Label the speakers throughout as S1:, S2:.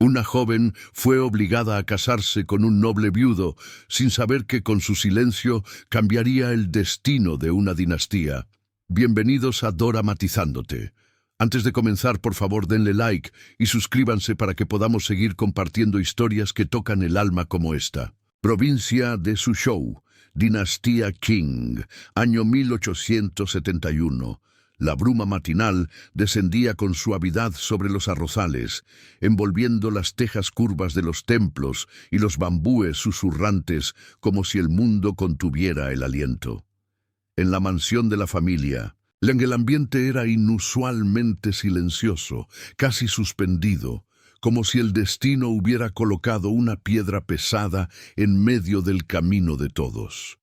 S1: Una joven fue obligada a casarse con un noble viudo, sin saber que con su silencio cambiaría el destino de una dinastía. Bienvenidos a Dora Matizándote. Antes de comenzar, por favor, denle like y suscríbanse para que podamos seguir compartiendo historias que tocan el alma como esta. Provincia de Suzhou, Dinastía Qing, año 1871. La bruma matinal descendía con suavidad sobre los arrozales, envolviendo las tejas curvas de los templos y los bambúes susurrantes como si el mundo contuviera el aliento. En la mansión de la familia, el ambiente era inusualmente silencioso, casi suspendido, como si el destino hubiera colocado una piedra pesada en medio del camino de todos.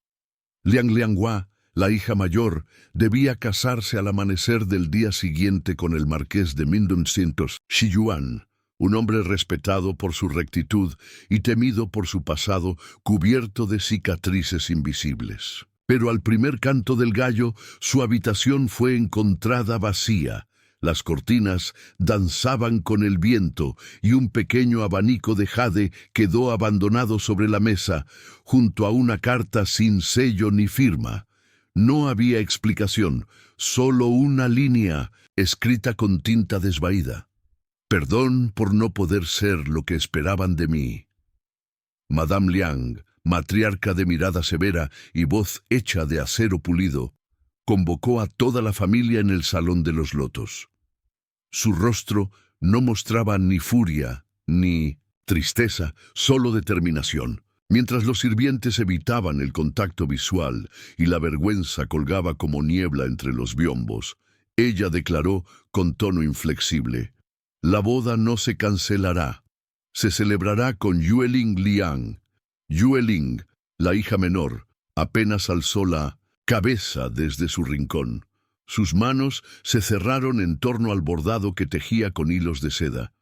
S1: Liang Lianghua, la hija mayor, debía casarse al amanecer del día siguiente con el marqués de Mindongxing, Shi Yuan, un hombre respetado por su rectitud y temido por su pasado cubierto de cicatrices invisibles. Pero al primer canto del gallo, su habitación fue encontrada vacía. Las cortinas danzaban con el viento y un pequeño abanico de jade quedó abandonado sobre la mesa, junto a una carta sin sello ni firma. No había explicación, solo una línea, escrita con tinta desvaída. Perdón por no poder ser lo que esperaban de mí. Madame Liang, matriarca de mirada severa y voz hecha de acero pulido, convocó a toda la familia en el Salón de los Lotos. Su rostro no mostraba ni furia ni tristeza, solo determinación. Mientras los sirvientes evitaban el contacto visual y la vergüenza colgaba como niebla entre los biombos, ella declaró con tono inflexible: «La boda no se cancelará. Se celebrará con Yueling Liang». Yueling, la hija menor, apenas alzó la cabeza desde su rincón. Sus manos se cerraron en torno al bordado que tejía con hilos de seda.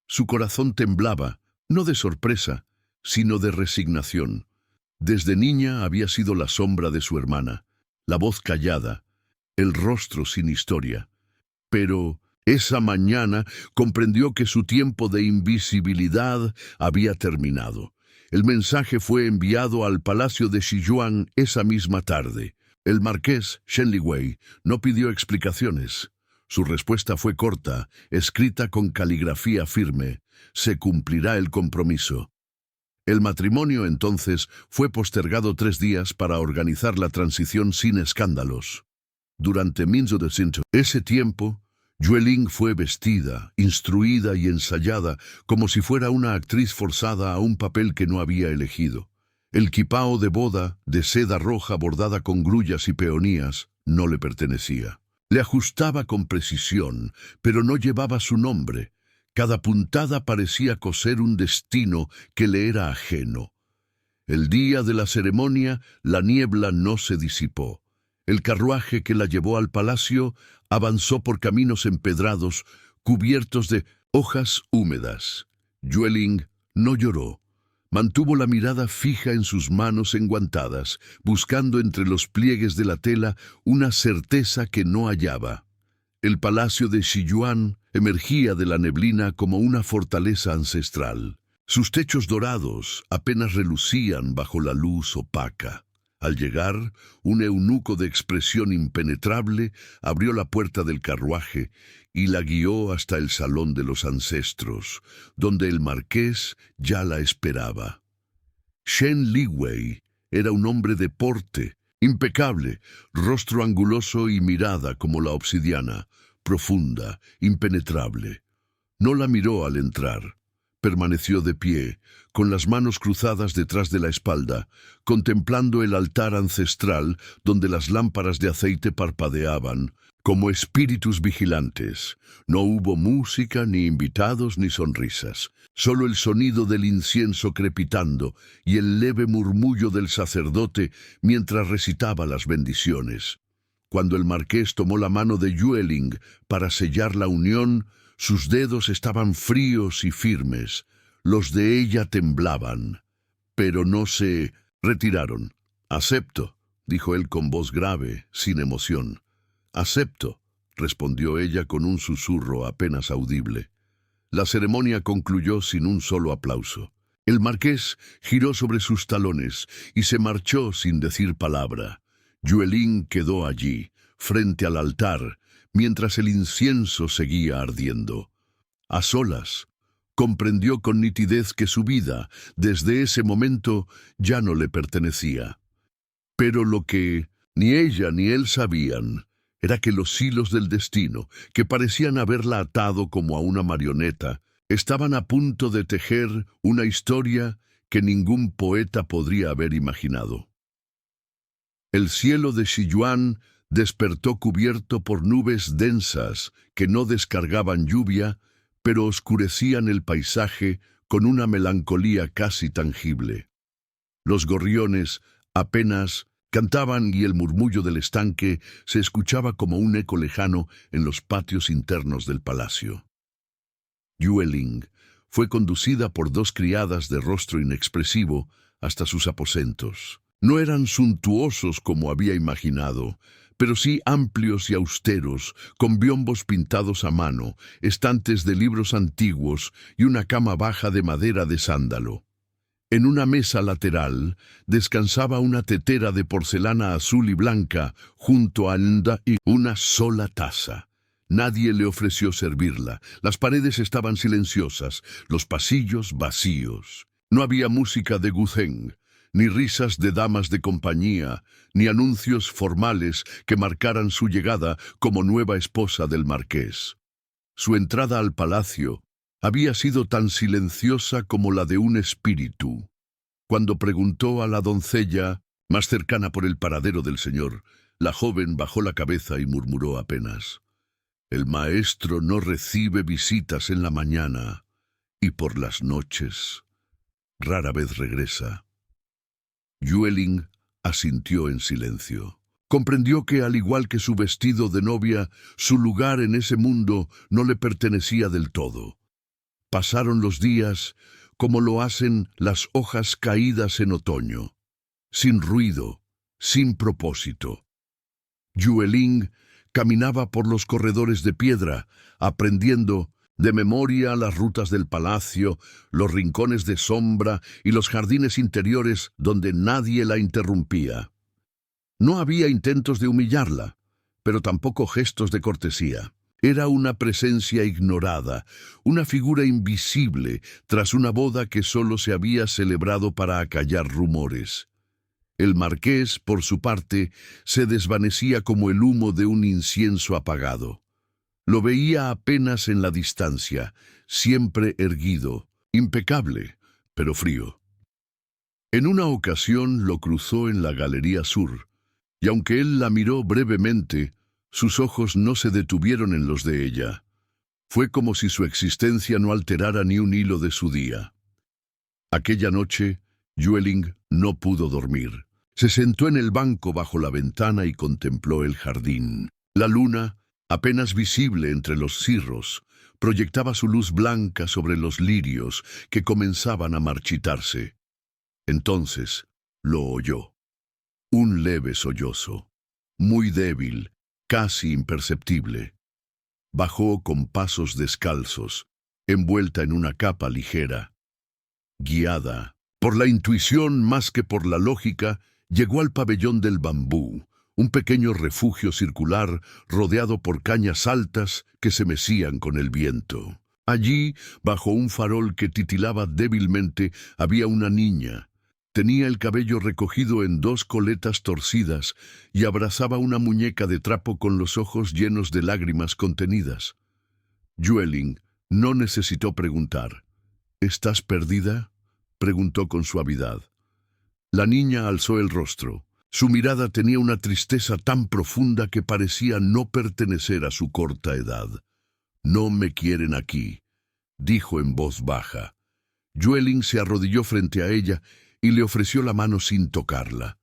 S1: Su corazón temblaba, no de sorpresa, sino de resignación. Desde niña había sido la sombra de su hermana, la voz callada, el rostro sin historia. Pero esa mañana comprendió que su tiempo de invisibilidad había terminado. El mensaje fue enviado al palacio de Shiyuan esa misma tarde. El marqués Shen Liwei no pidió explicaciones. Su respuesta fue corta, escrita con caligrafía firme: «Se cumplirá el compromiso». El matrimonio entonces fue postergado 3 días para organizar la transición sin escándalos. Durante ese tiempo, Yueling fue vestida, instruida y ensayada como si fuera una actriz forzada a un papel que no había elegido. El quipao de boda, de seda roja bordada con grullas y peonías, no le pertenecía. Le ajustaba con precisión, pero no llevaba su nombre. Cada puntada parecía coser un destino que le era ajeno. El día de la ceremonia, la niebla no se disipó. El carruaje que la llevó al palacio avanzó por caminos empedrados, cubiertos de hojas húmedas. Yueling no lloró. Mantuvo la mirada fija en sus manos enguantadas, buscando entre los pliegues de la tela una certeza que no hallaba. El palacio de Shiyuan emergía de la neblina como una fortaleza ancestral. Sus techos dorados apenas relucían bajo la luz opaca. Al llegar, un eunuco de expresión impenetrable abrió la puerta del carruaje y la guió hasta el salón de los ancestros, donde el marqués ya la esperaba. Shen Liwei era un hombre de porte, impecable, rostro anguloso y mirada como la obsidiana, profunda, impenetrable. No la miró al entrar. Permaneció de pie, con las manos cruzadas detrás de la espalda, contemplando el altar ancestral donde las lámparas de aceite parpadeaban, como espíritus vigilantes. No hubo música, ni invitados, ni sonrisas. Solo el sonido del incienso crepitando y el leve murmullo del sacerdote mientras recitaba las bendiciones. Cuando el marqués tomó la mano de Yueling para sellar la unión, sus dedos estaban fríos y firmes. Los de ella temblaban, pero no se retiraron. «Acepto», dijo él con voz grave, sin emoción. «Acepto», respondió ella con un susurro apenas audible. La ceremonia concluyó sin un solo aplauso. El marqués giró sobre sus talones y se marchó sin decir palabra. Yuelin quedó allí, frente al altar, mientras el incienso seguía ardiendo. A solas, comprendió con nitidez que su vida, desde ese momento, ya no le pertenecía. Pero lo que ni ella ni él sabían era que los hilos del destino, que parecían haberla atado como a una marioneta, estaban a punto de tejer una historia que ningún poeta podría haber imaginado. El cielo de Xiyuan despertó cubierto por nubes densas que no descargaban lluvia, pero oscurecían el paisaje con una melancolía casi tangible. Los gorriones apenas cantaban y el murmullo del estanque se escuchaba como un eco lejano en los patios internos del palacio. Yueling fue conducida por dos criadas de rostro inexpresivo hasta sus aposentos. No eran suntuosos como había imaginado, pero sí amplios y austeros, con biombos pintados a mano, estantes de libros antiguos y una cama baja de madera de sándalo. En una mesa lateral descansaba una tetera de porcelana azul y blanca junto a una sola taza. Nadie le ofreció servirla. Las paredes estaban silenciosas, los pasillos vacíos. No había música de guzheng, ni risas de damas de compañía, ni anuncios formales que marcaran su llegada como nueva esposa del marqués. Su entrada al palacio había sido tan silenciosa como la de un espíritu. Cuando preguntó a la doncella, más cercana por el paradero del señor, la joven bajó la cabeza y murmuró apenas: «El maestro no recibe visitas en la mañana y por las noches rara vez regresa». Yueling asintió en silencio. Comprendió que, al igual que su vestido de novia, su lugar en ese mundo no le pertenecía del todo. Pasaron los días como lo hacen las hojas caídas en otoño, sin ruido, sin propósito. Yueling caminaba por los corredores de piedra, aprendiendo de memoria las rutas del palacio, los rincones de sombra y los jardines interiores donde nadie la interrumpía. No había intentos de humillarla, pero tampoco gestos de cortesía. Era una presencia ignorada, una figura invisible tras una boda que solo se había celebrado para acallar rumores. El marqués, por su parte, se desvanecía como el humo de un incienso apagado. Lo veía apenas en la distancia, siempre erguido, impecable, pero frío. En una ocasión lo cruzó en la galería sur, y aunque él la miró brevemente, sus ojos no se detuvieron en los de ella. Fue como si su existencia no alterara ni un hilo de su día. Aquella noche, Yueling no pudo dormir. Se sentó en el banco bajo la ventana y contempló el jardín. La luna, apenas visible entre los cirros, proyectaba su luz blanca sobre los lirios que comenzaban a marchitarse. Entonces lo oyó. Un leve sollozo, muy débil, casi imperceptible. Bajó con pasos descalzos, envuelta en una capa ligera. Guiada por la intuición más que por la lógica, llegó al pabellón del bambú, un pequeño refugio circular rodeado por cañas altas que se mecían con el viento. Allí, bajo un farol que titilaba débilmente, había una niña. Tenía el cabello recogido en dos coletas torcidas y abrazaba una muñeca de trapo con los ojos llenos de lágrimas contenidas. Yueling no necesitó preguntar. «¿Estás perdida?», preguntó con suavidad. La niña alzó el rostro. Su mirada tenía una tristeza tan profunda que parecía no pertenecer a su corta edad. «No me quieren aquí», dijo en voz baja. Yueling se arrodilló frente a ella y le ofreció la mano sin tocarla.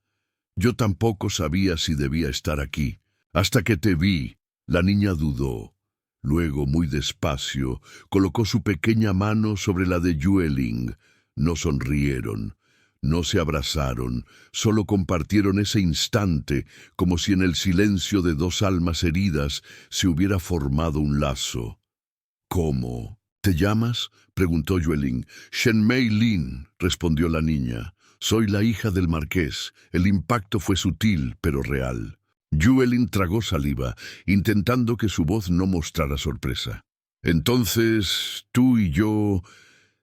S1: «Yo tampoco sabía si debía estar aquí. Hasta que te vi». La niña dudó. Luego, muy despacio, colocó su pequeña mano sobre la de Yueling. No sonrieron, no se abrazaron, solo compartieron ese instante, como si en el silencio de dos almas heridas se hubiera formado un lazo. «¿Cómo?», ¿Te llamas?, preguntó Yueling. Shenmei Lin, respondió la niña. Soy la hija del marqués. El impacto fue sutil, pero real. Yueling tragó saliva, intentando que su voz no mostrara sorpresa. Entonces, tú y yo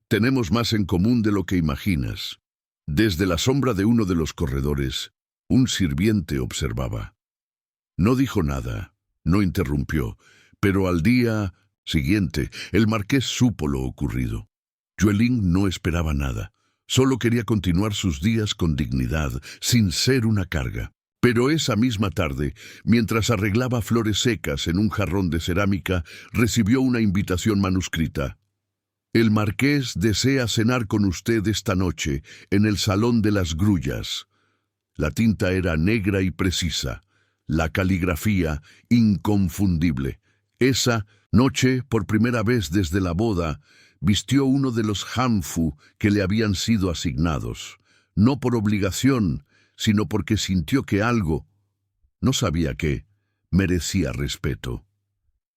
S1: tenemos más en común de lo que imaginas. Desde la sombra de uno de los corredores, un sirviente observaba. No dijo nada, no interrumpió, pero al día siguiente el marqués supo lo ocurrido. Yueling no esperaba nada, solo quería continuar sus días con dignidad, sin ser una carga. Pero esa misma tarde, mientras arreglaba flores secas en un jarrón de cerámica, recibió una invitación manuscrita. El marqués desea cenar con usted esta noche en el Salón de las Grullas. La tinta era negra y precisa, la caligrafía inconfundible. Esa noche, por primera vez desde la boda, vistió uno de los hanfu que le habían sido asignados, no por obligación, sino porque sintió que algo, no sabía qué, merecía respeto.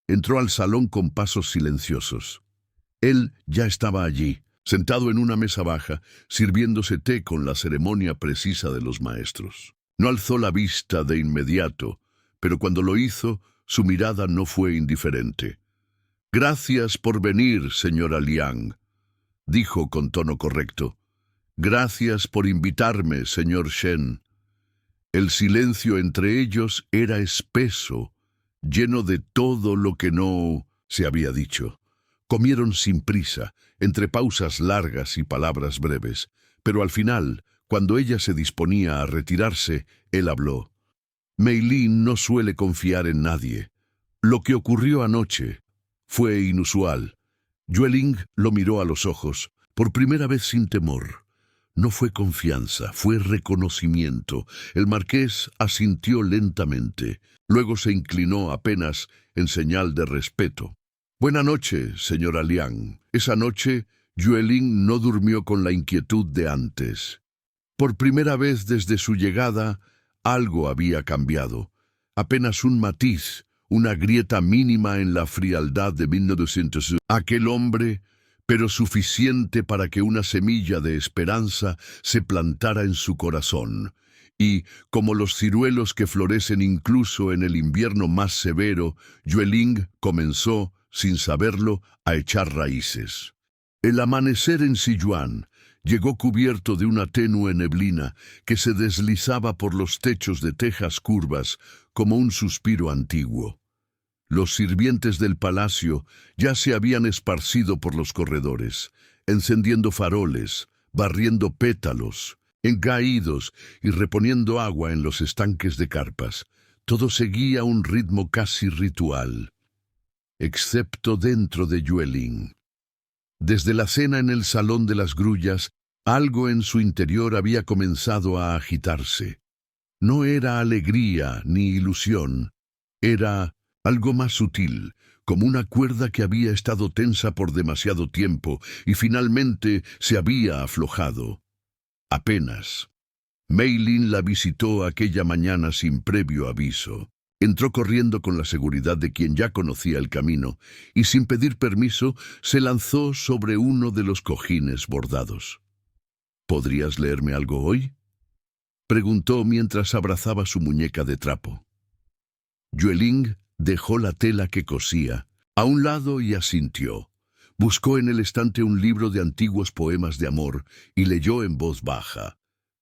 S1: Entró al salón con pasos silenciosos. Él ya estaba allí, sentado en una mesa baja, sirviéndose té con la ceremonia precisa de los maestros. No alzó la vista de inmediato, pero cuando lo hizo, su mirada no fue indiferente. «Gracias por venir, señora Liang», dijo con tono correcto. «Gracias por invitarme, señor Shen». El silencio entre ellos era espeso, lleno de todo lo que no se había dicho. Comieron sin prisa, entre pausas largas y palabras breves, pero al final, cuando ella se disponía a retirarse, él habló. «Mei Lin no suele confiar en nadie. Lo que ocurrió anoche fue inusual». Yueling lo miró a los ojos, por primera vez sin temor. No fue confianza, fue reconocimiento. El marqués asintió lentamente. Luego se inclinó apenas en señal de respeto. «Buena noche, señora Liang». Esa noche, Yueling no durmió con la inquietud de antes. Por primera vez desde su llegada, algo había cambiado. Apenas un matiz, una grieta mínima en la frialdad de 1900. Aquel hombre, pero suficiente para que una semilla de esperanza se plantara en su corazón. Y, como los ciruelos que florecen incluso en el invierno más severo, Yueling comenzó, sin saberlo, a echar raíces. El amanecer en Sichuan llegó cubierto de una tenue neblina que se deslizaba por los techos de tejas curvas como un suspiro antiguo. Los sirvientes del palacio ya se habían esparcido por los corredores, encendiendo faroles, barriendo pétalos, encaídos y reponiendo agua en los estanques de carpas. Todo seguía un ritmo casi ritual, excepto dentro de Yueling. Desde la cena en el Salón de las Grullas, algo en su interior había comenzado a agitarse. No era alegría ni ilusión, era algo más sutil, como una cuerda que había estado tensa por demasiado tiempo y finalmente se había aflojado. Apenas. Mei Lin la visitó aquella mañana sin previo aviso. Entró corriendo con la seguridad de quien ya conocía el camino y sin pedir permiso se lanzó sobre uno de los cojines bordados. «¿Podrías leerme algo hoy?», preguntó mientras abrazaba su muñeca de trapo. Yueling dejó la tela que cosía a un lado y asintió. Buscó en el estante un libro de antiguos poemas de amor y leyó en voz baja.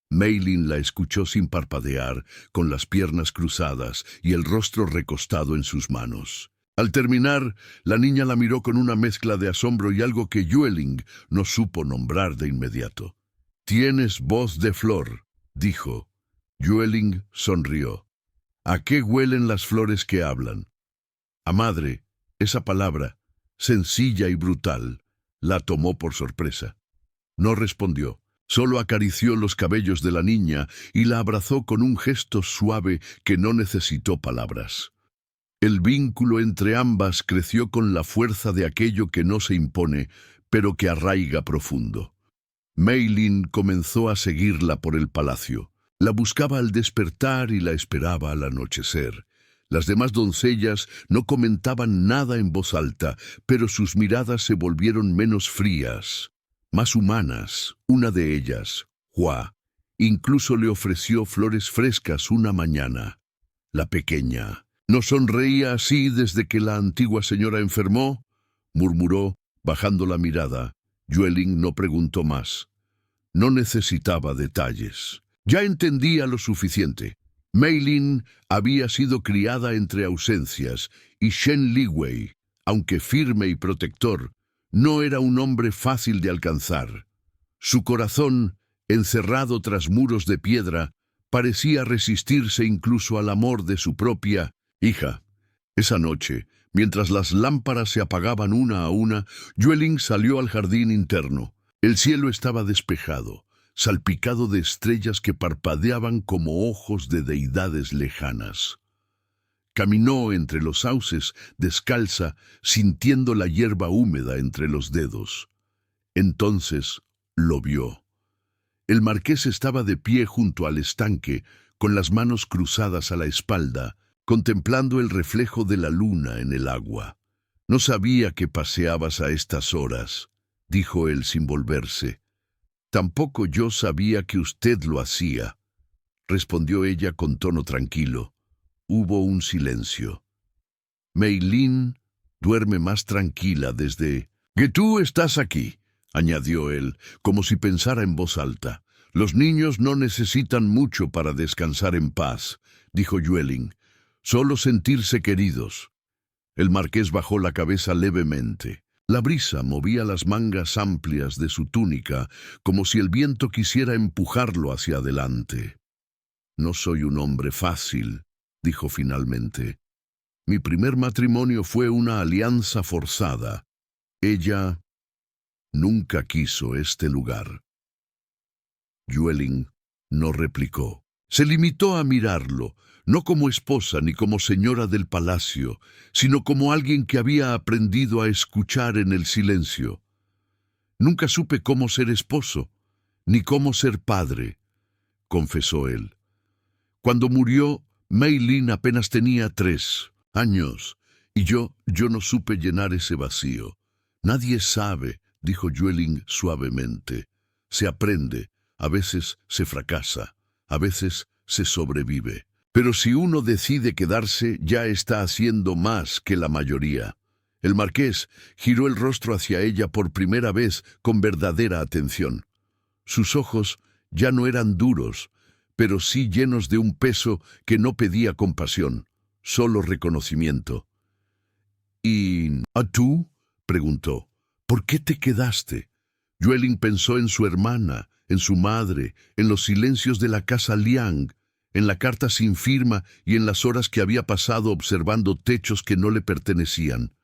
S1: Mei Lin la escuchó sin parpadear, con las piernas cruzadas y el rostro recostado en sus manos. Al terminar, la niña la miró con una mezcla de asombro y algo que Yueling no supo nombrar de inmediato. «Tienes voz de flor», dijo. Yueling sonrió. «¿A qué huelen las flores que hablan?». A madre, esa palabra, sencilla y brutal, la tomó por sorpresa. No respondió. Solo acarició los cabellos de la niña y la abrazó con un gesto suave que no necesitó palabras. El vínculo entre ambas creció con la fuerza de aquello que no se impone, pero que arraiga profundo. Mei Lin comenzó a seguirla por el palacio. La buscaba al despertar y la esperaba al anochecer. Las demás doncellas no comentaban nada en voz alta, pero sus miradas se volvieron menos frías, más humanas. Una de ellas, Hua, incluso le ofreció flores frescas una mañana. La pequeña no sonreía así desde que la antigua señora enfermó, murmuró, bajando la mirada. Yueling no preguntó más. No necesitaba detalles. Ya entendía lo suficiente. Mei Lin había sido criada entre ausencias y Shen Liwei, aunque firme y protector, no era un hombre fácil de alcanzar. Su corazón, encerrado tras muros de piedra, parecía resistirse incluso al amor de su propia hija. Esa noche, mientras las lámparas se apagaban una a una, Yueling salió al jardín interno. El cielo estaba despejado, salpicado de estrellas que parpadeaban como ojos de deidades lejanas. Caminó entre los sauces, descalza, sintiendo la hierba húmeda entre los dedos. Entonces lo vio. El marqués estaba de pie junto al estanque, con las manos cruzadas a la espalda, contemplando el reflejo de la luna en el agua. «No sabía que paseabas a estas horas», dijo él sin volverse. «Tampoco yo sabía que usted lo hacía», respondió ella con tono tranquilo. Hubo un silencio. «Mei Lin duerme más tranquila desde que tú estás aquí», añadió él, como si pensara en voz alta. «Los niños no necesitan mucho para descansar en paz», dijo Yueling. «Solo sentirse queridos». El marqués bajó la cabeza levemente. La brisa movía las mangas amplias de su túnica, como si el viento quisiera empujarlo hacia adelante. «No soy un hombre fácil», dijo finalmente. «Mi primer matrimonio fue una alianza forzada. Ella nunca quiso este lugar». Yueling no replicó. Se limitó a mirarlo, no como esposa ni como señora del palacio, sino como alguien que había aprendido a escuchar en el silencio. «Nunca supe cómo ser esposo, ni cómo ser padre», confesó él. «Cuando murió, Mei Lin apenas tenía 3 años, y yo no supe llenar ese vacío». «Nadie sabe», dijo Yueling suavemente. «Se aprende, a veces se fracasa, a veces se sobrevive. Pero si uno decide quedarse, ya está haciendo más que la mayoría». El marqués giró el rostro hacia ella por primera vez con verdadera atención. Sus ojos ya no eran duros, pero sí llenos de un peso que no pedía compasión, solo reconocimiento. «¿Y a tú?», preguntó. «¿Por qué te quedaste?». Yueling pensó en su hermana, en su madre, en los silencios de la casa Liang, en la carta sin firma y en las horas que había pasado observando techos que no le pertenecían.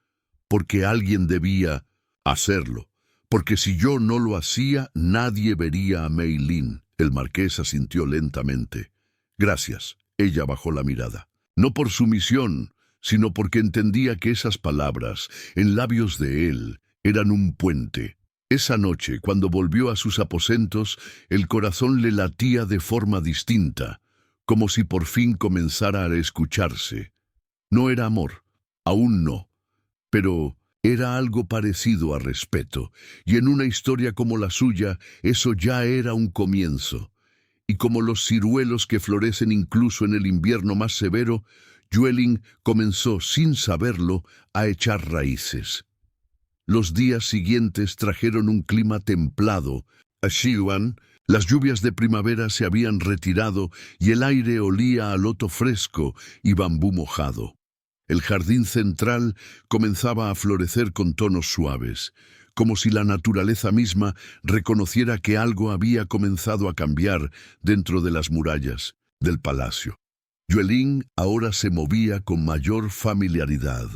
S1: «Porque alguien debía hacerlo. Porque si yo no lo hacía, nadie vería a Mei Lin». El marqués asintió lentamente. «Gracias». Ella bajó la mirada. No por sumisión, sino porque entendía que esas palabras, en labios de él, eran un puente. Esa noche, cuando volvió a sus aposentos, el corazón le latía de forma distinta, como si por fin comenzara a escucharse. No era amor, aún no, pero era algo parecido a respeto, y en una historia como la suya, eso ya era un comienzo. Y como los ciruelos que florecen incluso en el invierno más severo, Yueling comenzó, sin saberlo, a echar raíces. Los días siguientes trajeron un clima templado. A Xi'an, las lluvias de primavera se habían retirado y el aire olía a loto fresco y bambú mojado. El jardín central comenzaba a florecer con tonos suaves, como si la naturaleza misma reconociera que algo había comenzado a cambiar dentro de las murallas del palacio. Yueling ahora se movía con mayor familiaridad.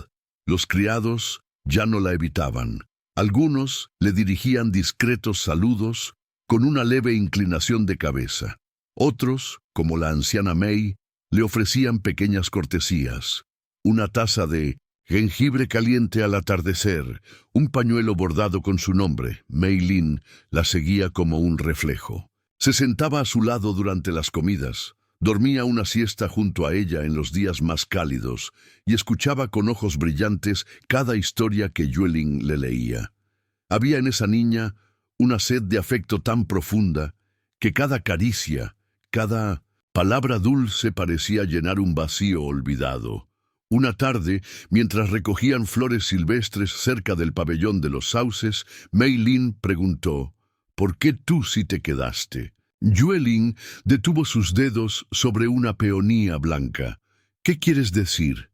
S1: Los criados ya no la evitaban. Algunos le dirigían discretos saludos con una leve inclinación de cabeza. Otros, como la anciana Mei, le ofrecían pequeñas cortesías. Una taza de jengibre caliente al atardecer, un pañuelo bordado con su nombre, Mei Lin, la seguía como un reflejo. Se sentaba a su lado durante las comidas, Dormía una siesta junto a ella en los días más cálidos y escuchaba con ojos brillantes cada historia que Yueling le leía. Había en esa niña una sed de afecto tan profunda que cada caricia, cada palabra dulce parecía llenar un vacío olvidado. Una tarde, mientras recogían flores silvestres cerca del pabellón de los sauces, Mei Lin preguntó: «¿Por qué tú sí te quedaste?». Yueling detuvo sus dedos sobre una peonía blanca. «¿Qué quieres decir?».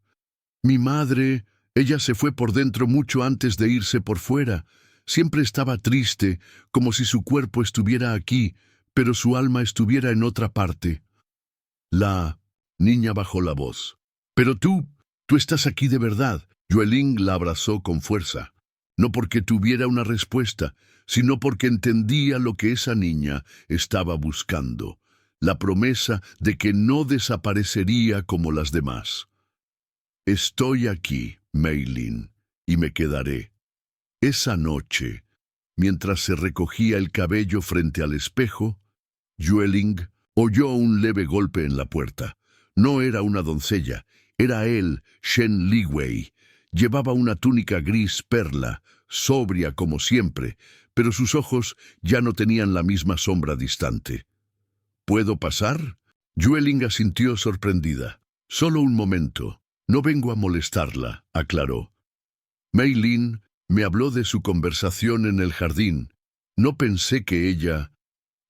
S1: «Mi madre, ella se fue por dentro mucho antes de irse por fuera. Siempre estaba triste, como si su cuerpo estuviera aquí, pero su alma estuviera en otra parte». La niña bajó la voz. «Pero tú estás aquí de verdad». Yueling la abrazó con fuerza, no porque tuviera una respuesta, sino porque entendía lo que esa niña estaba buscando, la promesa de que no desaparecería como las demás. «Estoy aquí, Mei Lin, y me quedaré». Esa noche, mientras se recogía el cabello frente al espejo, Yueling oyó un leve golpe en la puerta. No era una doncella, era él, Shen Liwei. Llevaba una túnica gris perla, sobria como siempre, pero sus ojos ya no tenían la misma sombra distante. «¿Puedo pasar?». Yueling asintió sorprendida. «Solo un momento. No vengo a molestarla», aclaró. «Mei Lin me habló de su conversación en el jardín. No pensé que ella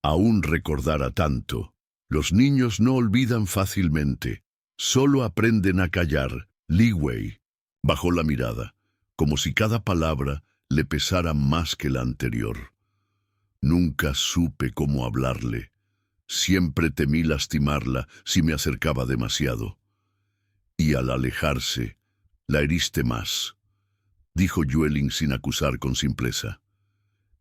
S1: aún recordara tanto. Los niños no olvidan fácilmente. Solo aprenden a callar». Liwei bajó la mirada, como si cada palabra le pesara más que la anterior. «Nunca supe cómo hablarle. Siempre temí lastimarla si me acercaba demasiado. Y al alejarse, la heriste más», dijo Yueling sin acusar con simpleza.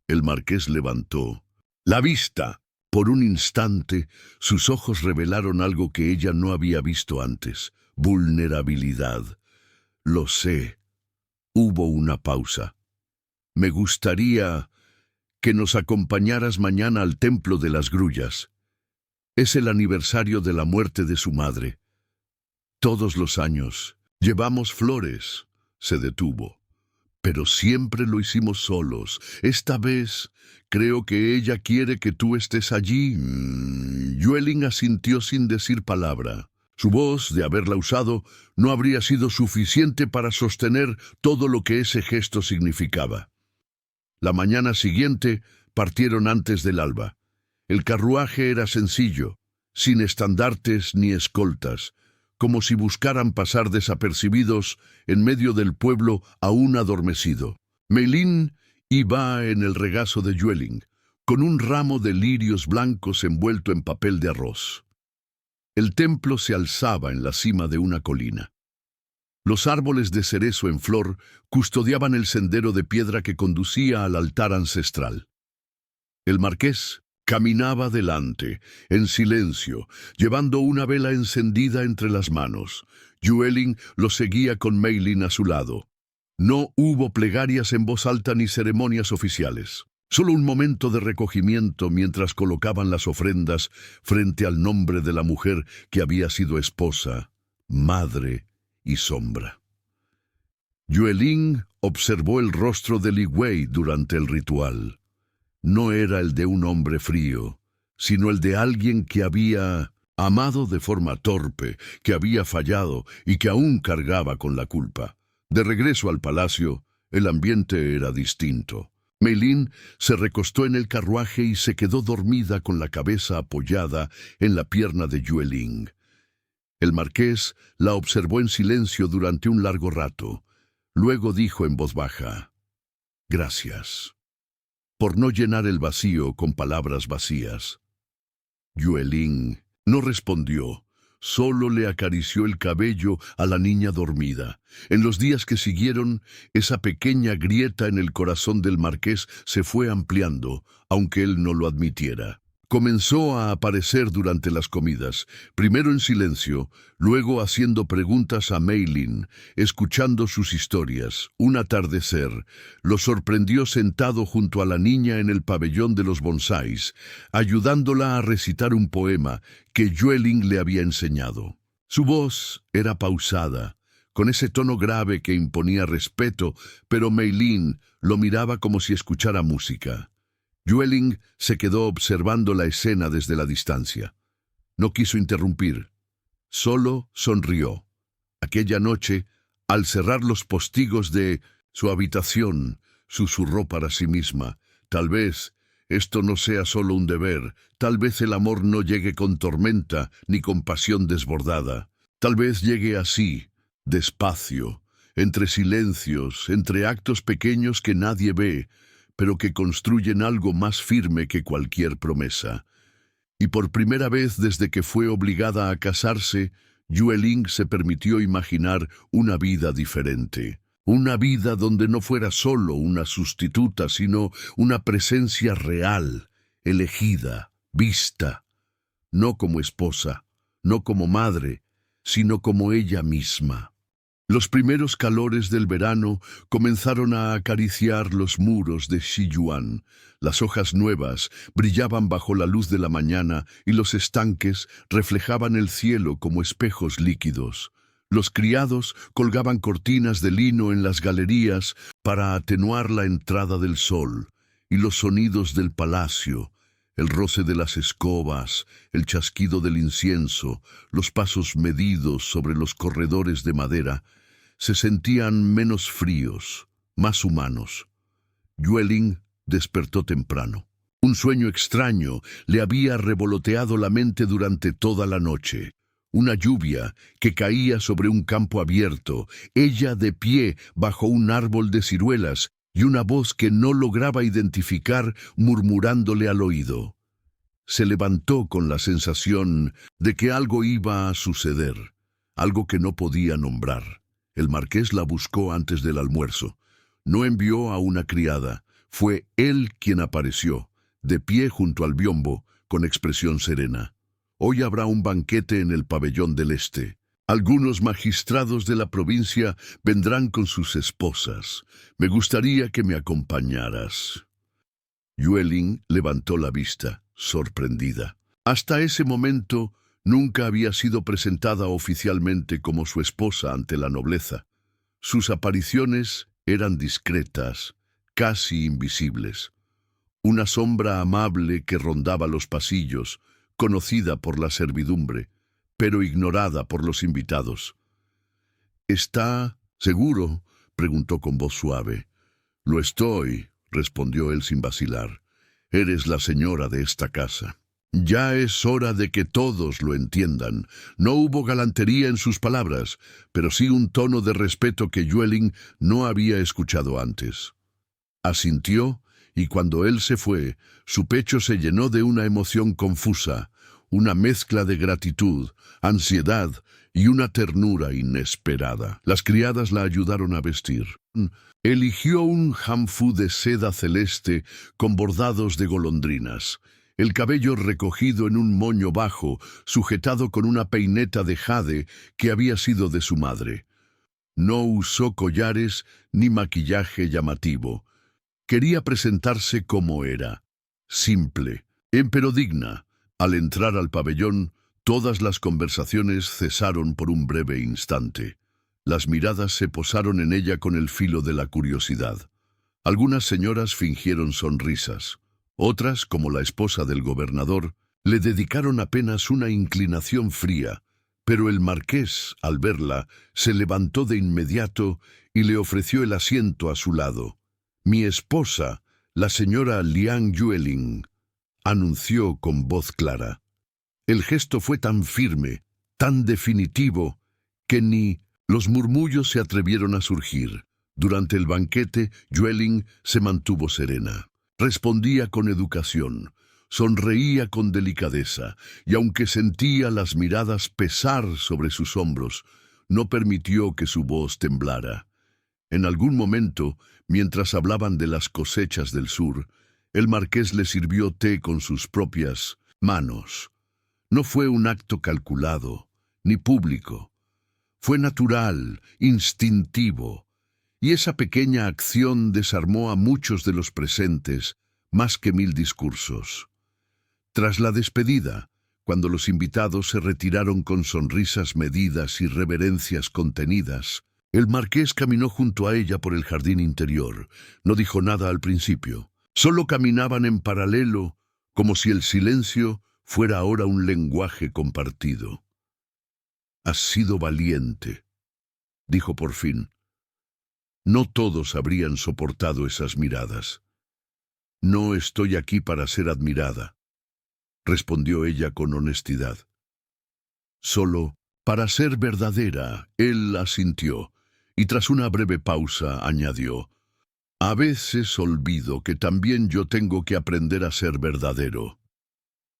S1: El marqués levantó la vista. Por un instante, sus ojos revelaron algo que ella no había visto antes: vulnerabilidad. «Lo sé». Hubo una pausa. «Me gustaría que nos acompañaras mañana al Templo de las Grullas. Es el aniversario de la muerte de su madre. Todos los años llevamos flores». Se detuvo. «Pero siempre lo hicimos solos. Esta vez creo que ella quiere que tú estés allí». Yueling asintió sin decir palabra. Su voz, de haberla usado, no habría sido suficiente para sostener todo lo que ese gesto significaba. La mañana siguiente partieron antes del alba. El carruaje era sencillo, sin estandartes ni escoltas, como si buscaran pasar desapercibidos en medio del pueblo aún adormecido. Mei Lin iba en el regazo de Yueling, con un ramo de lirios blancos envuelto en papel de arroz. El templo se alzaba en la cima de una colina. Los árboles de cerezo en flor custodiaban el sendero de piedra que conducía al altar ancestral. El marqués caminaba delante, en silencio, llevando una vela encendida entre las manos. Yueling lo seguía con Mei Lin a su lado. No hubo plegarias en voz alta ni ceremonias oficiales. Solo un momento de recogimiento mientras colocaban las ofrendas frente al nombre de la mujer que había sido esposa, madre y sombra. Yueling observó el rostro de Liwei durante el ritual. No era el de un hombre frío, sino el de alguien que había amado de forma torpe, que había fallado y que aún cargaba con la culpa. De regreso al palacio, el ambiente era distinto. Mei Lin se recostó en el carruaje y se quedó dormida con la cabeza apoyada en la pierna de Yueling. El marqués la observó en silencio durante un largo rato. Luego dijo en voz baja: «Gracias por no llenar el vacío con palabras vacías». Yueling no respondió. Solo le acarició el cabello a la niña dormida. En los días que siguieron, esa pequeña grieta en el corazón del marqués se fue ampliando, aunque él no lo admitiera. Comenzó a aparecer durante las comidas, primero en silencio, luego haciendo preguntas a Mei Lin, escuchando sus historias. Un atardecer lo sorprendió sentado junto a la niña en el pabellón de los bonsáis, ayudándola a recitar un poema que Yueling le había enseñado. Su voz era pausada, con ese tono grave que imponía respeto, pero Mei Lin lo miraba como si escuchara música. Yueling se quedó observando la escena desde la distancia. No quiso interrumpir, solo sonrió. Aquella noche, al cerrar los postigos de su habitación, susurró para sí misma: tal vez esto no sea solo un deber, tal vez el amor no llegue con tormenta ni con pasión desbordada. Tal vez llegue así, despacio, entre silencios, entre actos pequeños que nadie ve, pero que construyen algo más firme que cualquier promesa. Y por primera vez desde que fue obligada a casarse, Yueling se permitió imaginar una vida diferente. Una vida donde no fuera solo una sustituta, sino una presencia real, elegida, vista, no como esposa, no como madre, sino como ella misma. Los primeros calores del verano comenzaron a acariciar los muros de Shiyuan. Las hojas nuevas brillaban bajo la luz de la mañana y los estanques reflejaban el cielo como espejos líquidos. Los criados colgaban cortinas de lino en las galerías para atenuar la entrada del sol, y los sonidos del palacio, el roce de las escobas, el chasquido del incienso, los pasos medidos sobre los corredores de madera, se sentían menos fríos, más humanos. Yueling despertó temprano. Un sueño extraño le había revoloteado la mente durante toda la noche. Una lluvia que caía sobre un campo abierto, ella de pie bajo un árbol de ciruelas y una voz que no lograba identificar murmurándole al oído. Se levantó con la sensación de que algo iba a suceder, algo que no podía nombrar. El marqués la buscó antes del almuerzo. No envió a una criada. Fue él quien apareció, de pie junto al biombo, con expresión serena. Hoy habrá un banquete en el pabellón del este. Algunos magistrados de la provincia vendrán con sus esposas. Me gustaría que me acompañaras. Yueling levantó la vista, sorprendida. Hasta ese momento nunca había sido presentada oficialmente como su esposa ante la nobleza. Sus apariciones eran discretas, casi invisibles. Una sombra amable que rondaba los pasillos, conocida por la servidumbre, pero ignorada por los invitados. ¿Está seguro?, preguntó con voz suave. Lo estoy, respondió él sin vacilar. Eres la señora de esta casa. Ya es hora de que todos lo entiendan. No hubo galantería en sus palabras, pero sí un tono de respeto que Yueling no había escuchado antes. Asintió, y cuando él se fue, su pecho se llenó de una emoción confusa, una mezcla de gratitud, ansiedad y una ternura inesperada. Las criadas la ayudaron a vestir. Eligió un hanfu de seda celeste con bordados de golondrinas. El cabello recogido en un moño bajo, sujetado con una peineta de jade que había sido de su madre. No usó collares ni maquillaje llamativo. Quería presentarse como era, simple, pero digna. Al entrar al pabellón, todas las conversaciones cesaron por un breve instante. Las miradas se posaron en ella con el filo de la curiosidad. Algunas señoras fingieron sonrisas. Otras, como la esposa del gobernador, le dedicaron apenas una inclinación fría, pero el marqués, al verla, se levantó de inmediato y le ofreció el asiento a su lado. «Mi esposa, la señora Liang Yueling», anunció con voz clara. El gesto fue tan firme, tan definitivo, que ni los murmullos se atrevieron a surgir. Durante el banquete, Yueling se mantuvo serena. Respondía con educación, sonreía con delicadeza, y aunque sentía las miradas pesar sobre sus hombros, no permitió que su voz temblara. En algún momento, mientras hablaban de las cosechas del sur, El marqués le sirvió té con sus propias manos. No fue un acto calculado, ni público. Fue natural, instintivo, y esa pequeña acción desarmó a muchos de los presentes, más que 1000 discursos. Tras la despedida, cuando los invitados se retiraron con sonrisas medidas y reverencias contenidas, el marqués caminó junto a ella por el jardín interior. No dijo nada al principio. Solo caminaban en paralelo, como si el silencio fuera ahora un lenguaje compartido. «Has sido valiente», dijo por fin. No todos habrían soportado esas miradas. «No estoy aquí para ser admirada», respondió ella con honestidad. «Solo para ser verdadera», él asintió, y tras una breve pausa añadió: «A veces olvido que también yo tengo que aprender a ser verdadero».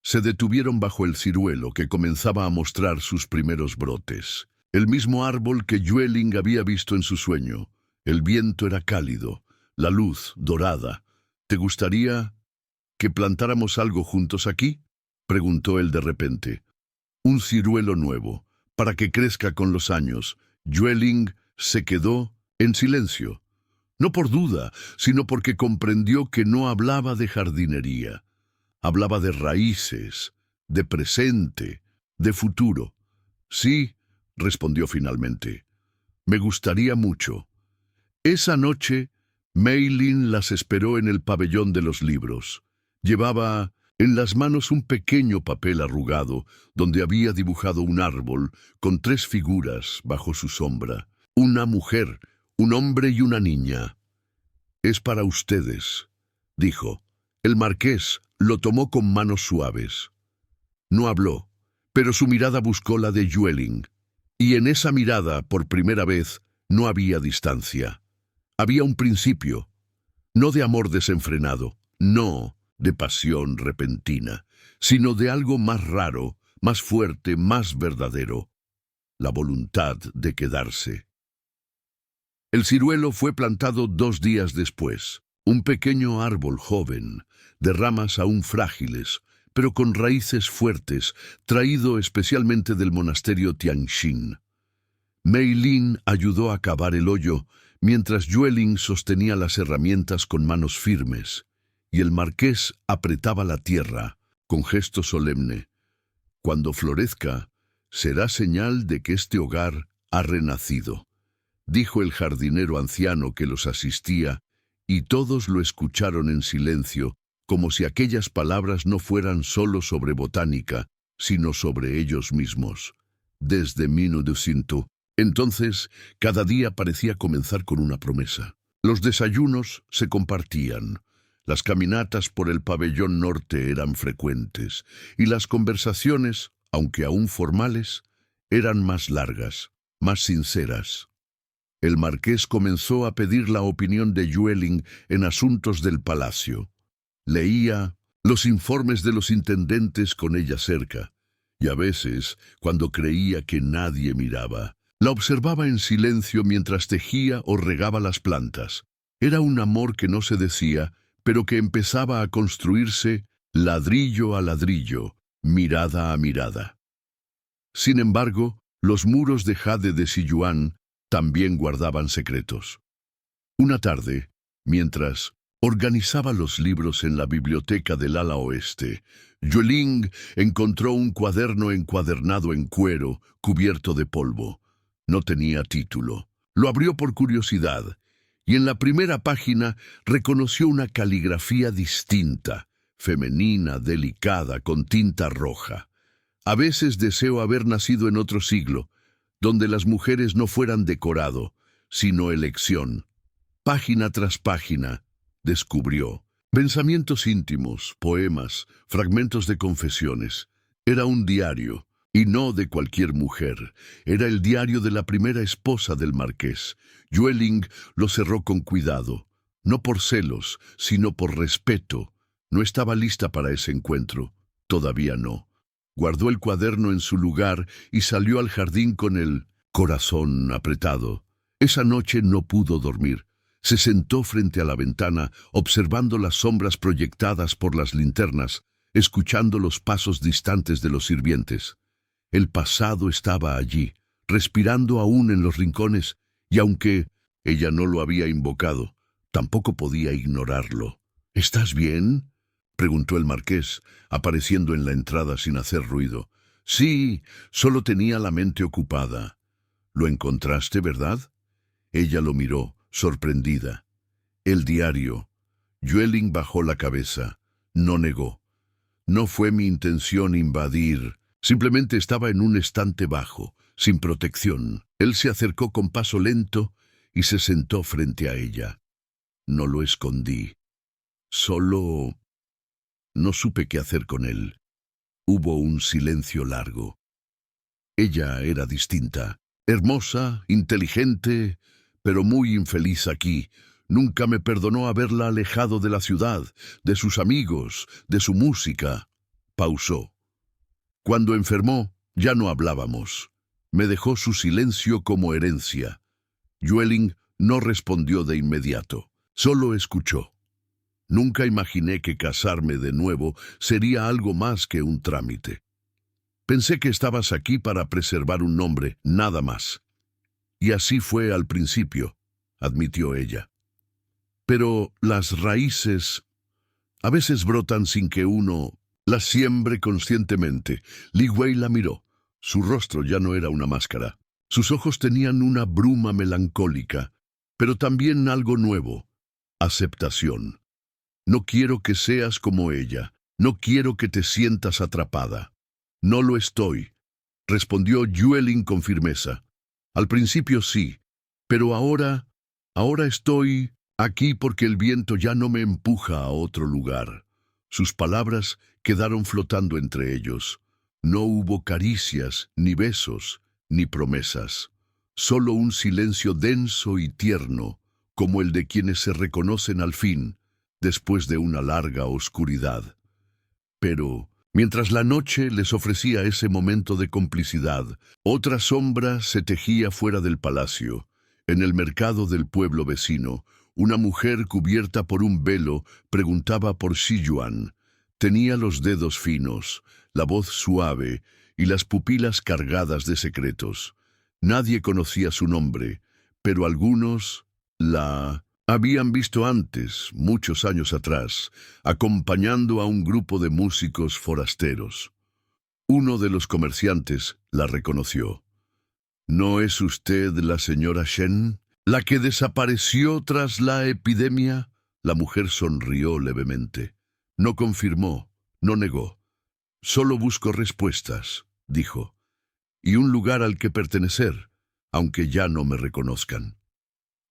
S1: Se detuvieron bajo el ciruelo que comenzaba a mostrar sus primeros brotes. El mismo árbol que Yueling había visto en su sueño. El viento era cálido, la luz dorada. «¿Te gustaría que plantáramos algo juntos aquí?», preguntó él de repente. «Un ciruelo nuevo, para que crezca con los años». Yueling se quedó en silencio. No por duda, sino porque comprendió que no hablaba de jardinería. Hablaba de raíces, de presente, de futuro. «Sí», respondió finalmente. «Me gustaría mucho». Esa noche, Mei Lin las esperó en el pabellón de los libros. Llevaba en las manos un pequeño papel arrugado donde había dibujado un árbol con 3 figuras bajo su sombra. Una mujer, un hombre y una niña. «Es para ustedes», dijo. El marqués lo tomó con manos suaves. No habló, pero su mirada buscó la de Yueling. Y en esa mirada, por primera vez, no había distancia. Había un principio, no de amor desenfrenado, no de pasión repentina, sino de algo más raro, más fuerte, más verdadero: la voluntad de quedarse. El ciruelo fue plantado 2 días después. Un pequeño árbol joven, de ramas aún frágiles, pero con raíces fuertes, traído especialmente del monasterio Tianxin. Mei Lin ayudó a cavar el hoyo, mientras Yueling sostenía las herramientas con manos firmes, y el marqués apretaba la tierra, con gesto solemne. «Cuando florezca, será señal de que este hogar ha renacido», dijo el jardinero anciano que los asistía, y todos lo escucharon en silencio, como si aquellas palabras no fueran solo sobre botánica, sino sobre ellos mismos. Desde 1900, entonces, cada día parecía comenzar con una promesa. Los desayunos se compartían, las caminatas por el pabellón norte eran frecuentes, y las conversaciones, aunque aún formales, eran más largas, más sinceras. El marqués comenzó a pedir la opinión de Yueling en asuntos del palacio. Leía los informes de los intendentes con ella cerca, y a veces, cuando creía que nadie miraba, la observaba en silencio mientras tejía o regaba las plantas. Era un amor que no se decía, pero que empezaba a construirse ladrillo a ladrillo, mirada a mirada. Sin embargo, los muros de jade de Siyuan también guardaban secretos. Una tarde, mientras organizaba los libros en la biblioteca del ala oeste, Yueling encontró un cuaderno encuadernado en cuero, cubierto de polvo. No tenía título. Lo abrió por curiosidad, y en la primera página reconoció una caligrafía distinta, femenina, delicada, con tinta roja. «A veces deseo haber nacido en otro siglo, donde las mujeres no fueran decorado, sino elección». Página tras página, descubrió pensamientos íntimos, poemas, fragmentos de confesiones. Era un diario, y no de cualquier mujer. Era el diario de la primera esposa del marqués. Yueling lo cerró con cuidado, no por celos, sino por respeto. No estaba lista para ese encuentro, todavía no. Guardó el cuaderno en su lugar y salió al jardín con el corazón apretado. Esa noche no pudo dormir. Se sentó frente a la ventana, observando las sombras proyectadas por las linternas, escuchando los pasos distantes de los sirvientes. El pasado estaba allí, respirando aún en los rincones, y aunque ella no lo había invocado, tampoco podía ignorarlo. —¿Estás bien? —preguntó el marqués, apareciendo en la entrada sin hacer ruido. —Sí, solo tenía la mente ocupada. —¿Lo encontraste, verdad? Ella lo miró, sorprendida. El diario. Yueling bajó la cabeza. No negó. No fue mi intención invadir. Simplemente estaba en un estante bajo, sin protección. Él se acercó con paso lento y se sentó frente a ella. No lo escondí. Solo no supe qué hacer con él. Hubo un silencio largo. Ella era distinta. Hermosa, inteligente, pero muy infeliz aquí. Nunca me perdonó haberla alejado de la ciudad, de sus amigos, de su música. Pausó. Cuando enfermó, ya no hablábamos. Me dejó su silencio como herencia. Yueling no respondió de inmediato. Solo escuchó. Nunca imaginé que casarme de nuevo sería algo más que un trámite. Pensé que estabas aquí para preservar un nombre, nada más. Y así fue al principio, admitió ella. Pero las raíces a veces brotan sin que uno las siembre conscientemente. Li Wei la miró. Su rostro ya no era una máscara. Sus ojos tenían una bruma melancólica, pero también algo nuevo: aceptación. No quiero que seas como ella. No quiero que te sientas atrapada. No lo estoy, respondió Yueling con firmeza. Al principio sí, pero ahora estoy aquí porque el viento ya no me empuja a otro lugar. Sus palabras quedaron flotando entre ellos. No hubo caricias, ni besos, ni promesas. Solo un silencio denso y tierno, como el de quienes se reconocen al fin, después de una larga oscuridad. Pero mientras la noche les ofrecía ese momento de complicidad, otra sombra se tejía fuera del palacio. En el mercado del pueblo vecino, una mujer cubierta por un velo preguntaba por Xi Yuan. Tenía los dedos finos, la voz suave y las pupilas cargadas de secretos. Nadie conocía su nombre, pero algunos la habían visto antes, muchos años atrás, acompañando a un grupo de músicos forasteros. Uno de los comerciantes la reconoció. —¿No es usted la señora Shen, la que desapareció tras la epidemia? La mujer sonrió levemente. No confirmó, no negó. Solo busco respuestas, dijo, y un lugar al que pertenecer, aunque ya no me reconozcan.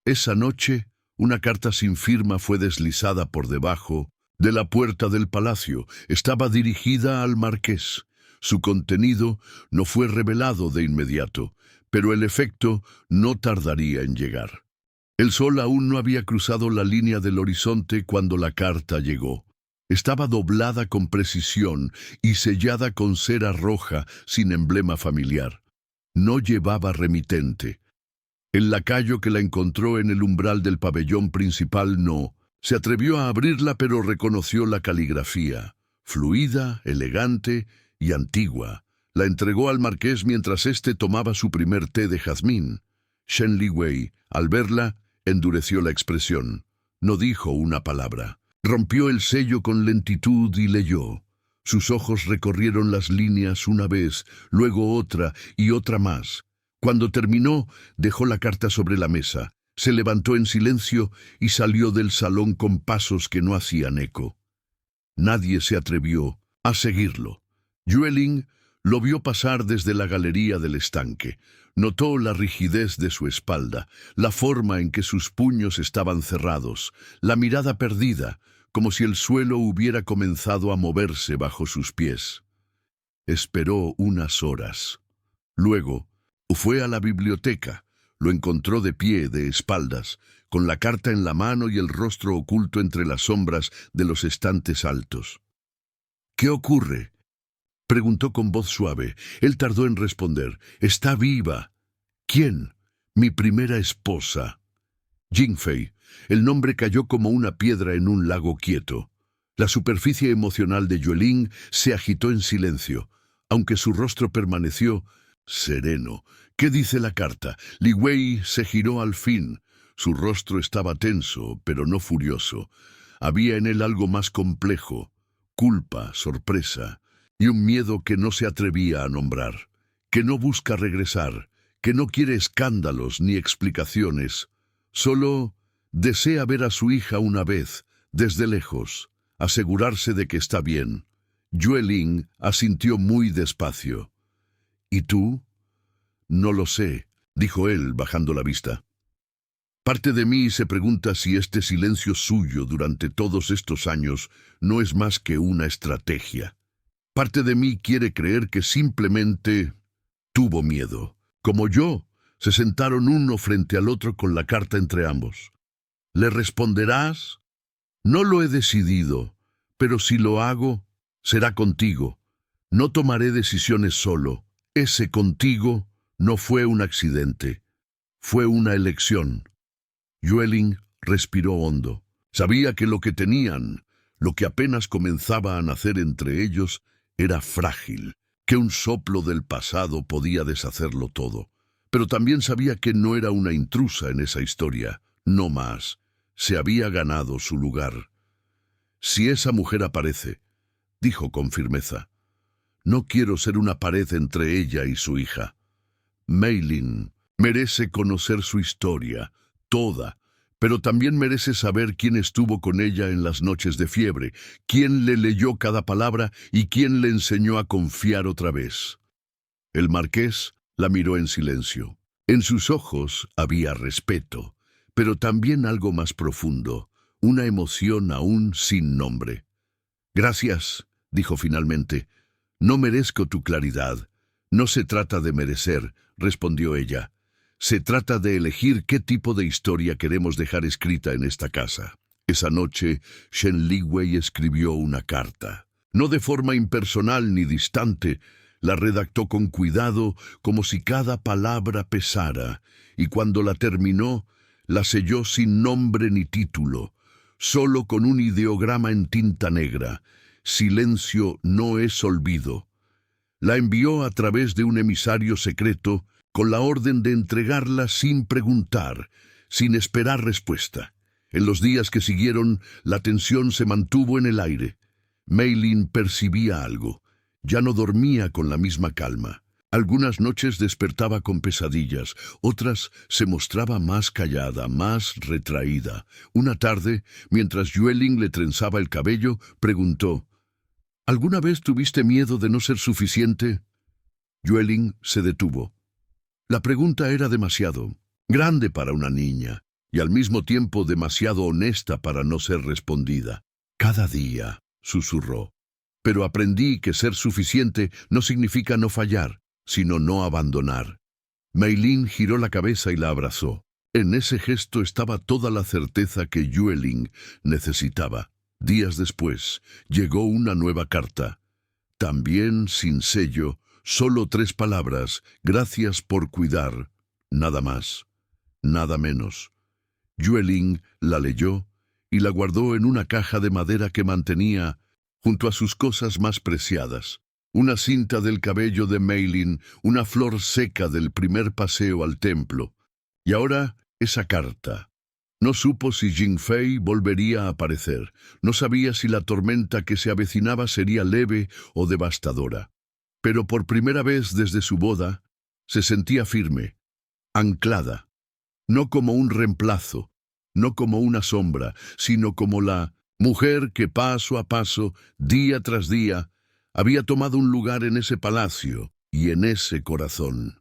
S1: Esa noche, una carta sin firma fue deslizada por debajo de la puerta del palacio. Estaba dirigida al marqués. Su contenido no fue revelado de inmediato, pero el efecto no tardaría en llegar. El sol aún no había cruzado la línea del horizonte cuando la carta llegó. Estaba doblada con precisión y sellada con cera roja sin emblema familiar. No llevaba remitente. El lacayo que la encontró en el umbral del pabellón principal no. Se atrevió a abrirla, pero reconoció la caligrafía. Fluida, elegante y antigua. La entregó al marqués mientras éste tomaba su primer té de jazmín. Shen Li Wei, al verla, endureció la expresión. No dijo una palabra. Rompió el sello con lentitud y leyó. Sus ojos recorrieron las líneas una vez, luego otra y otra más. Cuando terminó, dejó la carta sobre la mesa, se levantó en silencio y salió del salón con pasos que no hacían eco. Nadie se atrevió a seguirlo. Yueling lo vio pasar desde la galería del estanque. Notó la rigidez de su espalda, la forma en que sus puños estaban cerrados, la mirada perdida, como si el suelo hubiera comenzado a moverse bajo sus pies. Esperó unas horas. Luego, fue a la biblioteca. Lo encontró de pie, de espaldas, con la carta en la mano y el rostro oculto entre las sombras de los estantes altos. —¿Qué ocurre? —preguntó con voz suave. Él tardó en responder. —Está viva. —¿Quién? —Mi primera esposa. Jingfei. El nombre cayó como una piedra en un lago quieto. La superficie emocional de Yueling se agitó en silencio, aunque su rostro permaneció sereno. ¿Qué dice la carta? Li Wei se giró al fin. Su rostro estaba tenso, pero no furioso. Había en él algo más complejo: culpa, sorpresa y un miedo que no se atrevía a nombrar, que no busca regresar, que no quiere escándalos ni explicaciones. Solo desea ver a su hija una vez, desde lejos, asegurarse de que está bien. Yueling asintió muy despacio. ¿Y tú? No lo sé, dijo él, bajando la vista. Parte de mí se pregunta si este silencio suyo durante todos estos años no es más que una estrategia. Parte de mí quiere creer que simplemente tuvo miedo. Como yo, se sentaron uno frente al otro con la carta entre ambos. ¿Le responderás? No lo he decidido, pero si lo hago, será contigo. No tomaré decisiones solo. Ese contigo no fue un accidente, fue una elección. Yueling respiró hondo. Sabía que lo que tenían, lo que apenas comenzaba a nacer entre ellos, era frágil, que un soplo del pasado podía deshacerlo todo. Pero también sabía que no era una intrusa en esa historia, no más. Se había ganado su lugar. Si esa mujer aparece, dijo con firmeza, no quiero ser una pared entre ella y su hija. Mei Lin merece conocer su historia, toda, pero también merece saber quién estuvo con ella en las noches de fiebre, quién le leyó cada palabra y quién le enseñó a confiar otra vez. El marqués la miró en silencio. En sus ojos había respeto, pero también algo más profundo, una emoción aún sin nombre. Gracias, dijo finalmente. No merezco tu claridad. No se trata de merecer, respondió ella. Se trata de elegir qué tipo de historia queremos dejar escrita en esta casa. Esa noche, Shen Lingwei escribió una carta. No de forma impersonal ni distante, la redactó con cuidado, como si cada palabra pesara, y cuando la terminó, la selló sin nombre ni título, solo con un ideograma en tinta negra. Silencio no es olvido. La envió a través de un emisario secreto con la orden de entregarla sin preguntar, sin esperar respuesta. En los días que siguieron, la tensión se mantuvo en el aire. Mei Lin percibía algo. Ya no dormía con la misma calma. Algunas noches despertaba con pesadillas, otras se mostraba más callada, más retraída. Una tarde, mientras Yueling le trenzaba el cabello, preguntó, ¿alguna vez tuviste miedo de no ser suficiente? Yueling se detuvo. La pregunta era demasiado grande para una niña, y al mismo tiempo demasiado honesta para no ser respondida. Cada día, susurró. Pero aprendí que ser suficiente no significa no fallar, sino no abandonar. Mei Lin giró la cabeza y la abrazó. En ese gesto estaba toda la certeza que Yueling necesitaba. Días después, llegó una nueva carta. También sin sello, solo 3 palabras: gracias por cuidar. Nada más, nada menos. Yueling la leyó y la guardó en una caja de madera que mantenía junto a sus cosas más preciadas. Una cinta del cabello de Mei Lin, una flor seca del primer paseo al templo. Y ahora, esa carta. No supo si Jingfei volvería a aparecer. No sabía si la tormenta que se avecinaba sería leve o devastadora. Pero por primera vez desde su boda, se sentía firme, anclada. No como un reemplazo, no como una sombra, sino como la mujer que paso a paso, día tras día, había tomado un lugar en ese palacio y en ese corazón.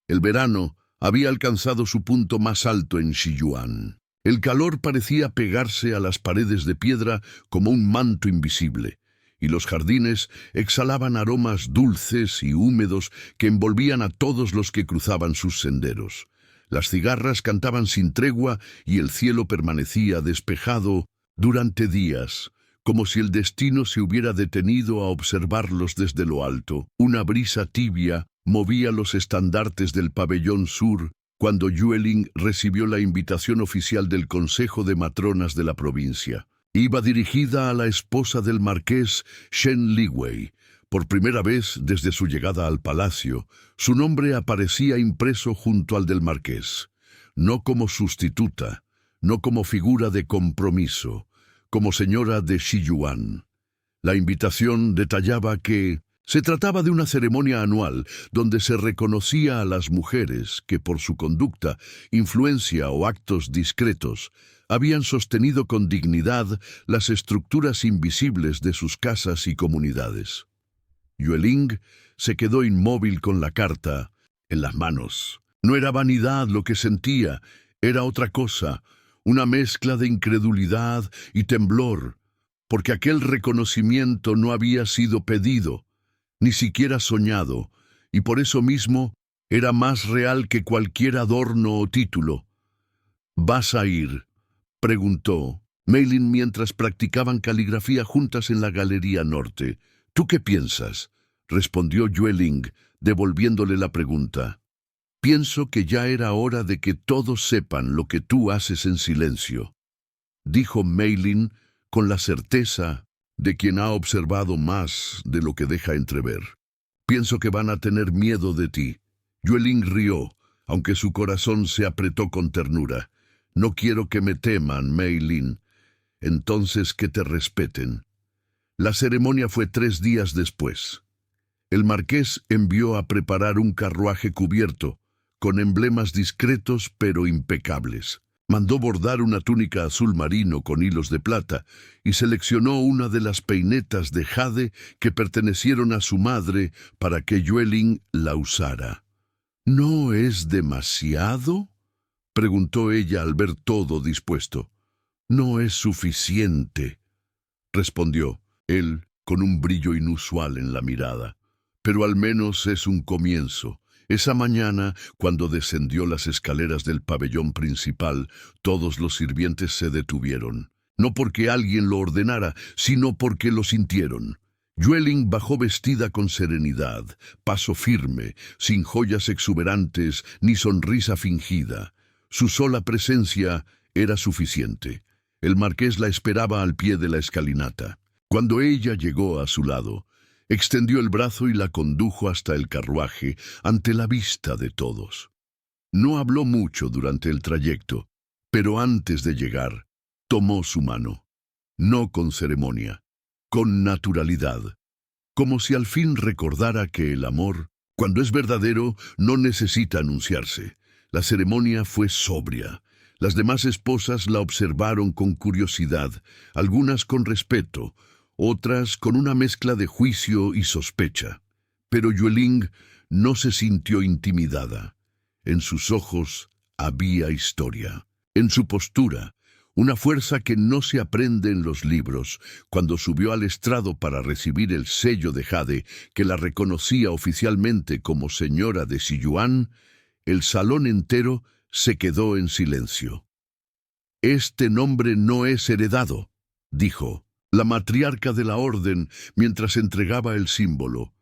S1: El verano había alcanzado su punto más alto en Xiyuan. El calor parecía pegarse a las paredes de piedra como un manto invisible, y los jardines exhalaban aromas dulces y húmedos que envolvían a todos los que cruzaban sus senderos. Las cigarras cantaban sin tregua y el cielo permanecía despejado durante días, como si el destino se hubiera detenido a observarlos desde lo alto. Una brisa tibia movía los estandartes del pabellón sur cuando Yueling recibió la invitación oficial del Consejo de Matronas de la provincia. Iba dirigida a la esposa del marqués Shen Liwei. Por primera vez desde su llegada al palacio, su nombre aparecía impreso junto al del marqués, no como sustituta, no como figura de compromiso, como señora de Shiyuan. La invitación detallaba que se trataba de una ceremonia anual donde se reconocía a las mujeres que por su conducta, influencia o actos discretos habían sostenido con dignidad las estructuras invisibles de sus casas y comunidades. Yueling se quedó inmóvil con la carta en las manos. No era vanidad lo que sentía, era otra cosa, una mezcla de incredulidad y temblor, porque aquel reconocimiento no había sido pedido, ni siquiera soñado, y por eso mismo era más real que cualquier adorno o título. «¿Vas a ir?», preguntó Meilin mientras practicaban caligrafía juntas en la galería norte. «¿Tú qué piensas?», respondió Yueling, devolviéndole la pregunta. «Pienso que ya era hora de que todos sepan lo que tú haces en silencio», dijo Meilin con la certeza de quien ha observado más de lo que deja entrever. «Pienso que van a tener miedo de ti». Yueling rió, aunque su corazón se apretó con ternura. «No quiero que me teman, Meilin. Entonces que te respeten». La ceremonia fue 3 días después. El marqués envió a preparar un carruaje cubierto, con emblemas discretos pero impecables. Mandó bordar una túnica azul marino con hilos de plata y seleccionó una de las peinetas de jade que pertenecieron a su madre para que Yueling la usara. «¿No es demasiado?», preguntó ella al ver todo dispuesto. «No es suficiente», respondió él con un brillo inusual en la mirada. «Pero al menos es un comienzo». Esa mañana, cuando descendió las escaleras del pabellón principal, todos los sirvientes se detuvieron. No porque alguien lo ordenara, sino porque lo sintieron. Yueling bajó vestida con serenidad, paso firme, sin joyas exuberantes ni sonrisa fingida. Su sola presencia era suficiente. El marqués la esperaba al pie de la escalinata. Cuando ella llegó a su lado, extendió el brazo y la condujo hasta el carruaje ante la vista de todos. No habló mucho durante el trayecto, pero antes de llegar, tomó su mano. No con ceremonia, con naturalidad, como si al fin recordara que el amor, cuando es verdadero, no necesita anunciarse. La ceremonia fue sobria. Las demás esposas la observaron con curiosidad, algunas con respeto, otras con una mezcla de juicio y sospecha. Pero Yueling no se sintió intimidada. En sus ojos había historia. En su postura, una fuerza que no se aprende en los libros. Cuando subió al estrado para recibir el sello de jade que la reconocía oficialmente como señora de Shiyuan, el salón entero se quedó en silencio. «Este nombre no es heredado», dijo la matriarca de la orden mientras entregaba el símbolo.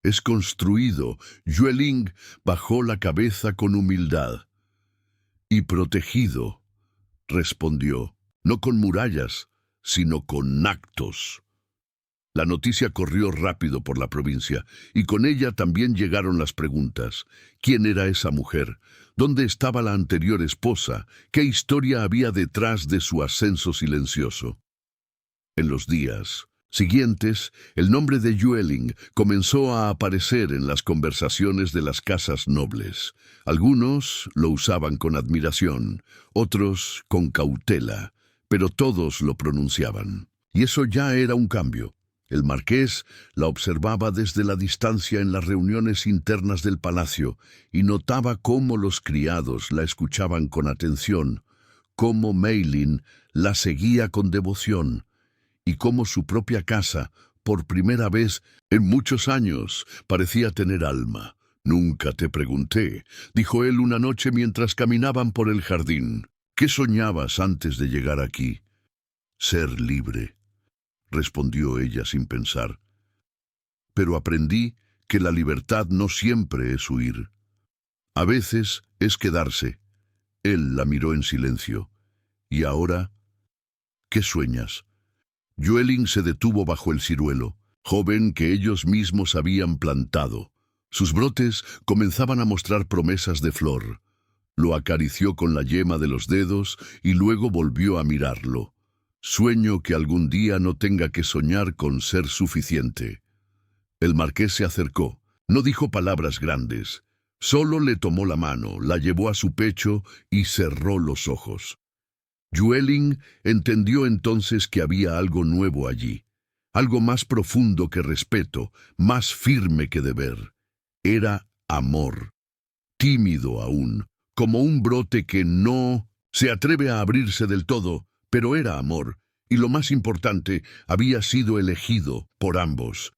S1: «Es construido». Yueling bajó la cabeza con humildad. «Y protegido», respondió, «no con murallas, sino con actos». La noticia corrió rápido por la provincia, y con ella también llegaron las preguntas. ¿Quién era esa mujer? ¿Dónde estaba la anterior esposa? ¿Qué historia había detrás de su ascenso silencioso? En los días siguientes, el nombre de Yueling comenzó a aparecer en las conversaciones de las casas nobles. Algunos lo usaban con admiración, otros con cautela, pero todos lo pronunciaban. Y eso ya era un cambio. El marqués la observaba desde la distancia en las reuniones internas del palacio y notaba cómo los criados la escuchaban con atención, cómo Meilin la seguía con devoción, y cómo su propia casa, por primera vez en muchos años, parecía tener alma. «Nunca te pregunté», dijo él una noche mientras caminaban por el jardín. «¿Qué soñabas antes de llegar aquí?» «Ser libre», respondió ella sin pensar. «Pero aprendí que la libertad no siempre es huir. A veces es quedarse. Él la miró en silencio. ¿Y ahora? ¿Qué sueñas? Yueling se detuvo bajo el ciruelo, joven que ellos mismos habían plantado. Sus brotes comenzaban a mostrar promesas de flor. Lo acarició con la yema de los dedos y luego volvió a mirarlo. Sueño que algún día no tenga que soñar con ser suficiente. El marqués se acercó. No dijo palabras grandes. Solo le tomó la mano, la llevó a su pecho y cerró los ojos. Yueling entendió entonces que había algo nuevo allí, algo más profundo que respeto, más firme que deber. Era amor, tímido aún, como un brote que no se atreve a abrirse del todo, pero era amor, y lo más importante, había sido elegido por ambos.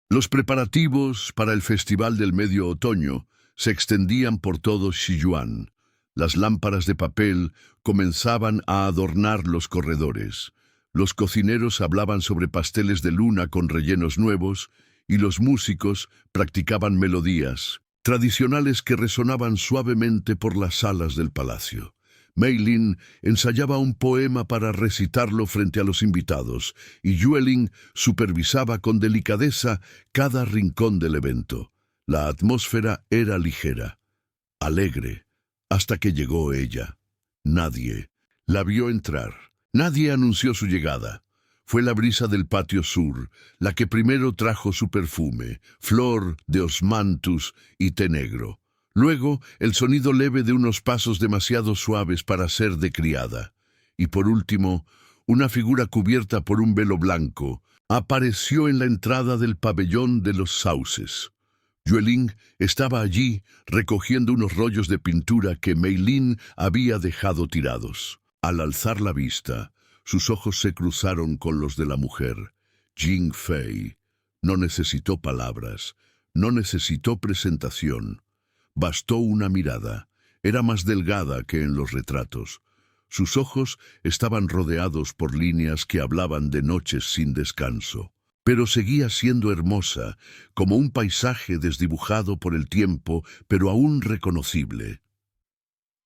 S1: Los preparativos para el Festival del Medio Otoño se extendían por todo Sichuan. Las lámparas de papel comenzaban a adornar los corredores. Los cocineros hablaban sobre pasteles de luna con rellenos nuevos y los músicos practicaban melodías tradicionales que resonaban suavemente por las salas del palacio. Mei Lin ensayaba un poema para recitarlo frente a los invitados y Yueling supervisaba con delicadeza cada rincón del evento. La atmósfera era ligera, alegre, hasta que llegó ella. Nadie la vio entrar. Nadie anunció su llegada. Fue la brisa del patio sur, la que primero trajo su perfume, flor de osmanthus y té negro. Luego, el sonido leve de unos pasos demasiado suaves para ser de criada. Y por último, una figura cubierta por un velo blanco apareció en la entrada del pabellón de los sauces. Yueling estaba allí recogiendo unos rollos de pintura que Mei Lin había dejado tirados. Al alzar la vista, sus ojos se cruzaron con los de la mujer. Jing Fei no necesitó palabras, no necesitó presentación. Bastó una mirada. Era más delgada que en los retratos. Sus ojos estaban rodeados por líneas que hablaban de noches sin descanso. Pero seguía siendo hermosa, como un paisaje desdibujado por el tiempo, pero aún reconocible.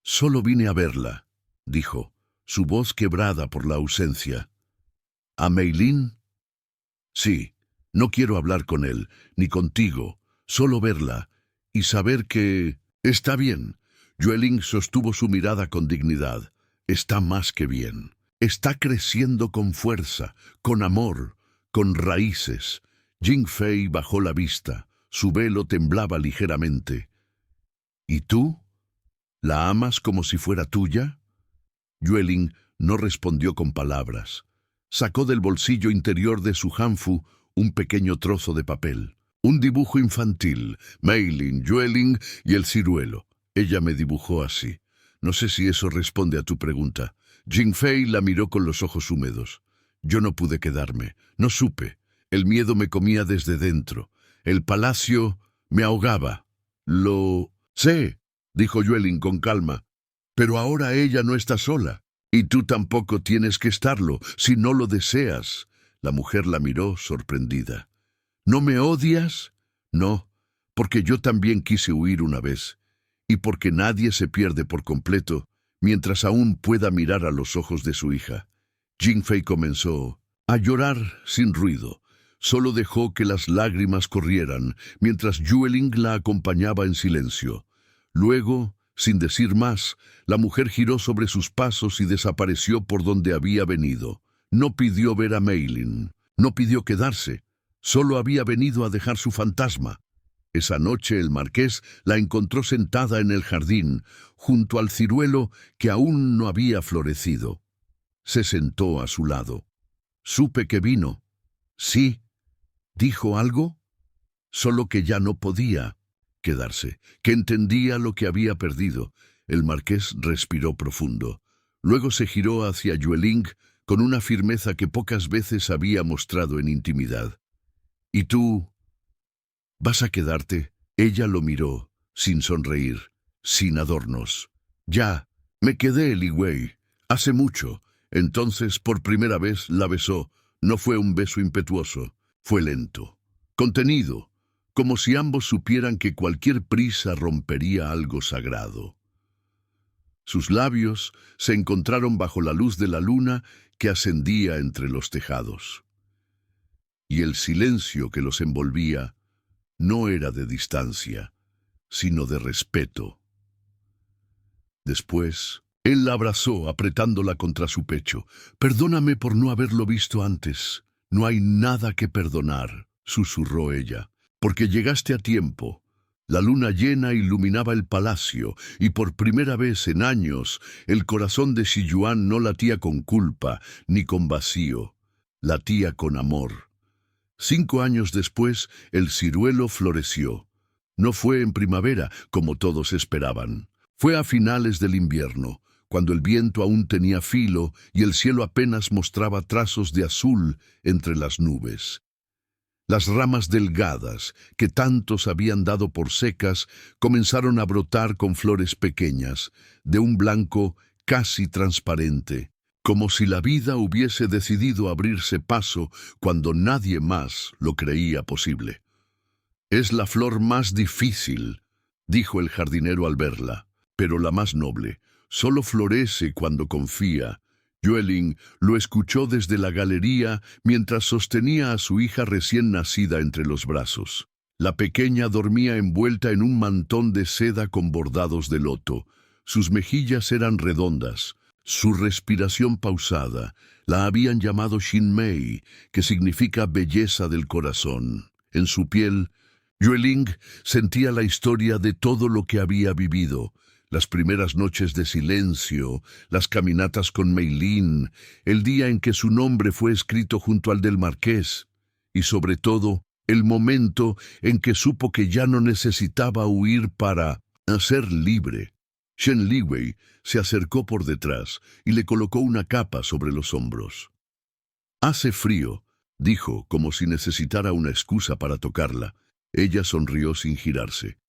S1: «Solo vine a verla», dijo, su voz quebrada por la ausencia. «¿A Mei Lin?» «Sí, no quiero hablar con él, ni contigo, solo verla, y saber que... Está bien». Yueling sostuvo su mirada con dignidad. «Está más que bien. Está creciendo con fuerza, con amor, con raíces». Jing Fei bajó la vista. Su velo temblaba ligeramente. «¿Y tú? ¿La amas como si fuera tuya?» Yueling no respondió con palabras. Sacó del bolsillo interior de su hanfu un pequeño trozo de papel. Un dibujo infantil, Mei Lin, Yueling y el ciruelo. Ella me dibujó así. No sé si eso responde a tu pregunta. Jing Fei la miró con los ojos húmedos. Yo no pude quedarme, no supe. El miedo me comía desde dentro. El palacio me ahogaba. Lo sé, dijo Yueling con calma. Pero ahora ella no está sola. Y tú tampoco tienes que estarlo, si no lo deseas. La mujer la miró sorprendida. ¿No me odias? No, porque yo también quise huir una vez. Y porque nadie se pierde por completo, mientras aún pueda mirar a los ojos de su hija. Jing Fei comenzó a llorar sin ruido. Solo dejó que las lágrimas corrieran, mientras Yueling la acompañaba en silencio. Luego, sin decir más, la mujer giró sobre sus pasos y desapareció por donde había venido. No pidió ver a Mei Lin, no pidió quedarse, solo había venido a dejar su fantasma. Esa noche el marqués la encontró sentada en el jardín, junto al ciruelo que aún no había florecido. Se sentó a su lado. Supe que vino. Sí. ¿Dijo algo? Solo que ya no podía quedarse, que entendía lo que había perdido. El marqués respiró profundo. Luego se giró hacia Yueling con una firmeza que pocas veces había mostrado en intimidad. ¿Y tú? ¿Vas a quedarte? Ella lo miró, sin sonreír, sin adornos. Ya, me quedé, Li Wei, hace mucho. Entonces, por primera vez, la besó. No fue un beso impetuoso, fue lento, contenido, como si ambos supieran que cualquier prisa rompería algo sagrado. Sus labios se encontraron bajo la luz de la luna que ascendía entre los tejados. Y el silencio que los envolvía no era de distancia, sino de respeto. Después, él la abrazó apretándola contra su pecho. «Perdóname por no haberlo visto antes. No hay nada que perdonar», susurró ella, «porque llegaste a tiempo». La luna llena iluminaba el palacio, y por primera vez en años el corazón de Shi Yuan no latía con culpa ni con vacío, latía con amor. 5 años después, el ciruelo floreció. No fue en primavera, como todos esperaban. Fue a finales del invierno, cuando el viento aún tenía filo y el cielo apenas mostraba trazos de azul entre las nubes. Las ramas delgadas, que tantos habían dado por secas, comenzaron a brotar con flores pequeñas, de un blanco casi transparente, como si la vida hubiese decidido abrirse paso cuando nadie más lo creía posible. «Es la flor más difícil», dijo el jardinero al verla, «pero la más noble. Solo florece cuando confía». Yueling lo escuchó desde la galería mientras sostenía a su hija recién nacida entre los brazos. La pequeña dormía envuelta en un mantón de seda con bordados de loto. Sus mejillas eran redondas, su respiración pausada. La habían llamado Xinmei, que significa belleza del corazón. En su piel, Yueling sentía la historia de todo lo que había vivido. Las primeras noches de silencio, las caminatas con Mei Lin, el día en que su nombre fue escrito junto al del marqués, y sobre todo, el momento en que supo que ya no necesitaba huir para ser libre. Shen Liwei se acercó por detrás y le colocó una capa sobre los hombros. «Hace frío», dijo, como si necesitara una excusa para tocarla. Ella sonrió sin girarse.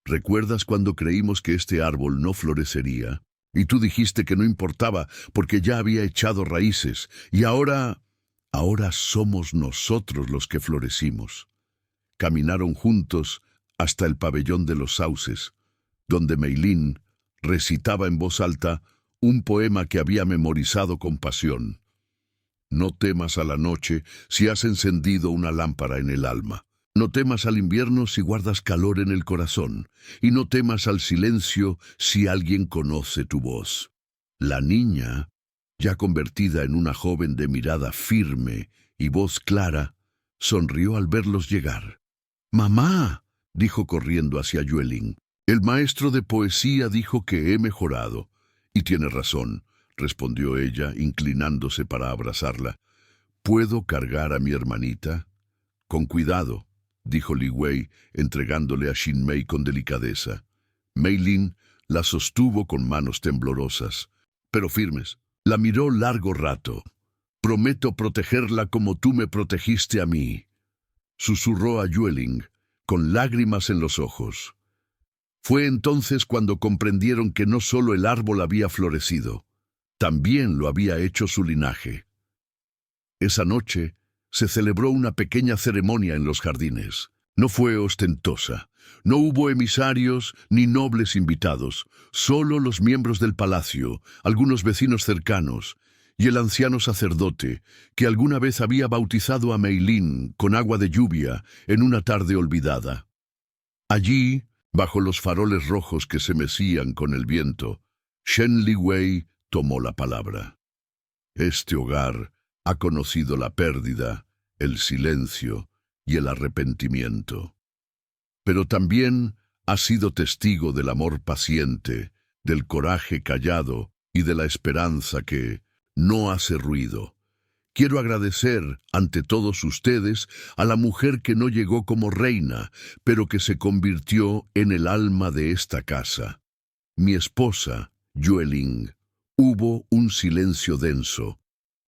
S1: «¿Recuerdas cuando creímos que este árbol no florecería? Y tú dijiste que no importaba porque ya había echado raíces. Y ahora somos nosotros los que florecimos». Caminaron juntos hasta el pabellón de los sauces, donde Mei Lin recitaba en voz alta un poema que había memorizado con pasión. «No temas a la noche si has encendido una lámpara en el alma. No temas al invierno si guardas calor en el corazón, y no temas al silencio si alguien conoce tu voz». La niña, ya convertida en una joven de mirada firme y voz clara, sonrió al verlos llegar. «Mamá», dijo corriendo hacia Yueling, «el maestro de poesía dijo que he mejorado». «Y tiene razón», respondió ella, inclinándose para abrazarla. «¿Puedo cargar a mi hermanita?» «Con cuidado», dijo Li Wei, entregándole a Xinmei con delicadeza. Mei Lin la sostuvo con manos temblorosas, pero firmes. La miró largo rato. «Prometo protegerla como tú me protegiste a mí», susurró a Yueling, con lágrimas en los ojos. Fue entonces cuando comprendieron que no solo el árbol había florecido, también lo había hecho su linaje. Esa noche se celebró una pequeña ceremonia en los jardines. No fue ostentosa. No hubo emisarios ni nobles invitados, solo los miembros del palacio, algunos vecinos cercanos, y el anciano sacerdote, que alguna vez había bautizado a Mei Lin con agua de lluvia en una tarde olvidada. Allí, bajo los faroles rojos que se mecían con el viento, Shen Liwei tomó la palabra. «Este hogar ha conocido la pérdida, el silencio y el arrepentimiento. Pero también ha sido testigo del amor paciente, del coraje callado y de la esperanza que no hace ruido. Quiero agradecer, ante todos ustedes, a la mujer que no llegó como reina, pero que se convirtió en el alma de esta casa. Mi esposa, Yueling». Hubo un silencio denso,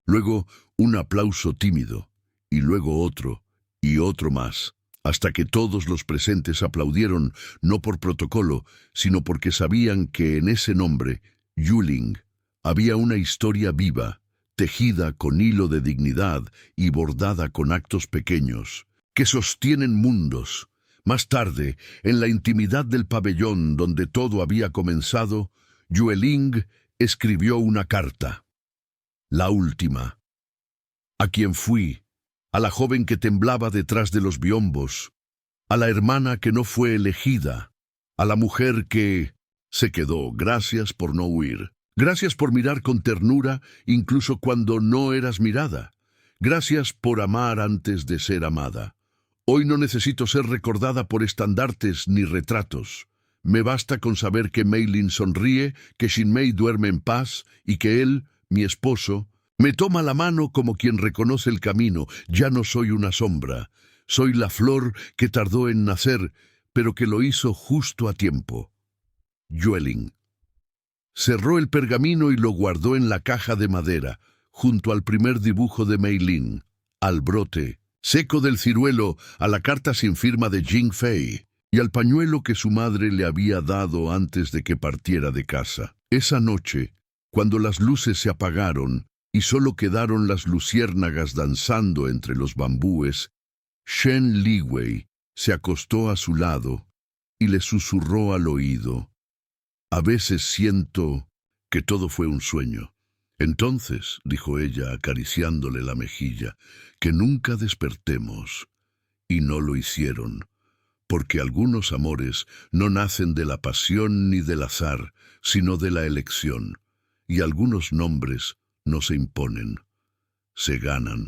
S1: luego un aplauso tímido, y luego otro, y otro más, hasta que todos los presentes aplaudieron, no por protocolo, sino porque sabían que en ese nombre, Yueling, había una historia viva, tejida con hilo de dignidad y bordada con actos pequeños, que sostienen mundos, Más tarde, en la intimidad del pabellón donde todo había comenzado, Yueling escribió una carta. La última. A quien fui, a la joven que temblaba detrás de los biombos, a la hermana que no fue elegida, a la mujer que se quedó. Gracias por no huir. Gracias por mirar con ternura incluso cuando no eras mirada. Gracias por amar antes de ser amada. Hoy no necesito ser recordada por estandartes ni retratos. Me basta con saber que Mei Lin sonríe, que Xin-mei duerme en paz y que él, mi esposo, me toma la mano como quien reconoce el camino. Ya no soy una sombra. Soy la flor que tardó en nacer, pero que lo hizo justo a tiempo. Yueling. Cerró el pergamino y lo guardó en la caja de madera, junto al primer dibujo de Mei Lin, al brote seco del ciruelo, a la carta sin firma de Jing Fei y al pañuelo que su madre le había dado antes de que partiera de casa. Esa noche, cuando las luces se apagaron y solo quedaron las luciérnagas danzando entre los bambúes, Shen Liwei se acostó a su lado y le susurró al oído: «A veces siento que todo fue un sueño». «Entonces», dijo ella acariciándole la mejilla, «que nunca despertemos». Y no lo hicieron, porque algunos amores no nacen de la pasión ni del azar, sino de la elección, y algunos nombres no se imponen, se ganan,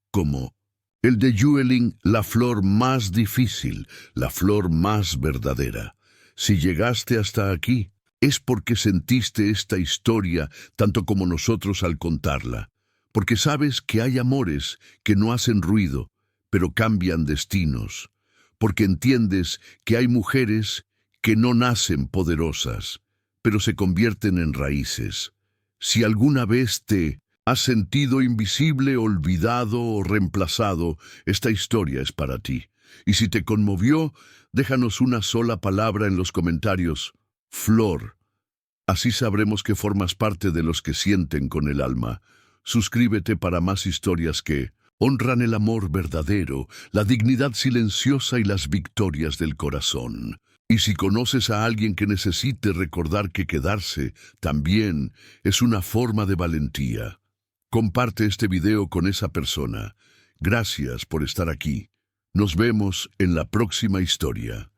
S1: como el de Yueling, la flor más difícil, la flor más verdadera. Si llegaste hasta aquí, es porque sentiste esta historia tanto como nosotros al contarla, porque sabes que hay amores que no hacen ruido, pero cambian destinos, porque entiendes que hay mujeres que no nacen poderosas, pero se convierten en raíces. Si alguna vez te has sentido invisible, olvidado o reemplazado, esta historia es para ti. Y si te conmovió, déjanos una sola palabra en los comentarios: Flor. Así sabremos que formas parte de los que sienten con el alma. Suscríbete para más historias que honran el amor verdadero, la dignidad silenciosa y las victorias del corazón. Y si conoces a alguien que necesite recordar que quedarse también es una forma de valentía, comparte este video con esa persona. Gracias por estar aquí. Nos vemos en la próxima historia.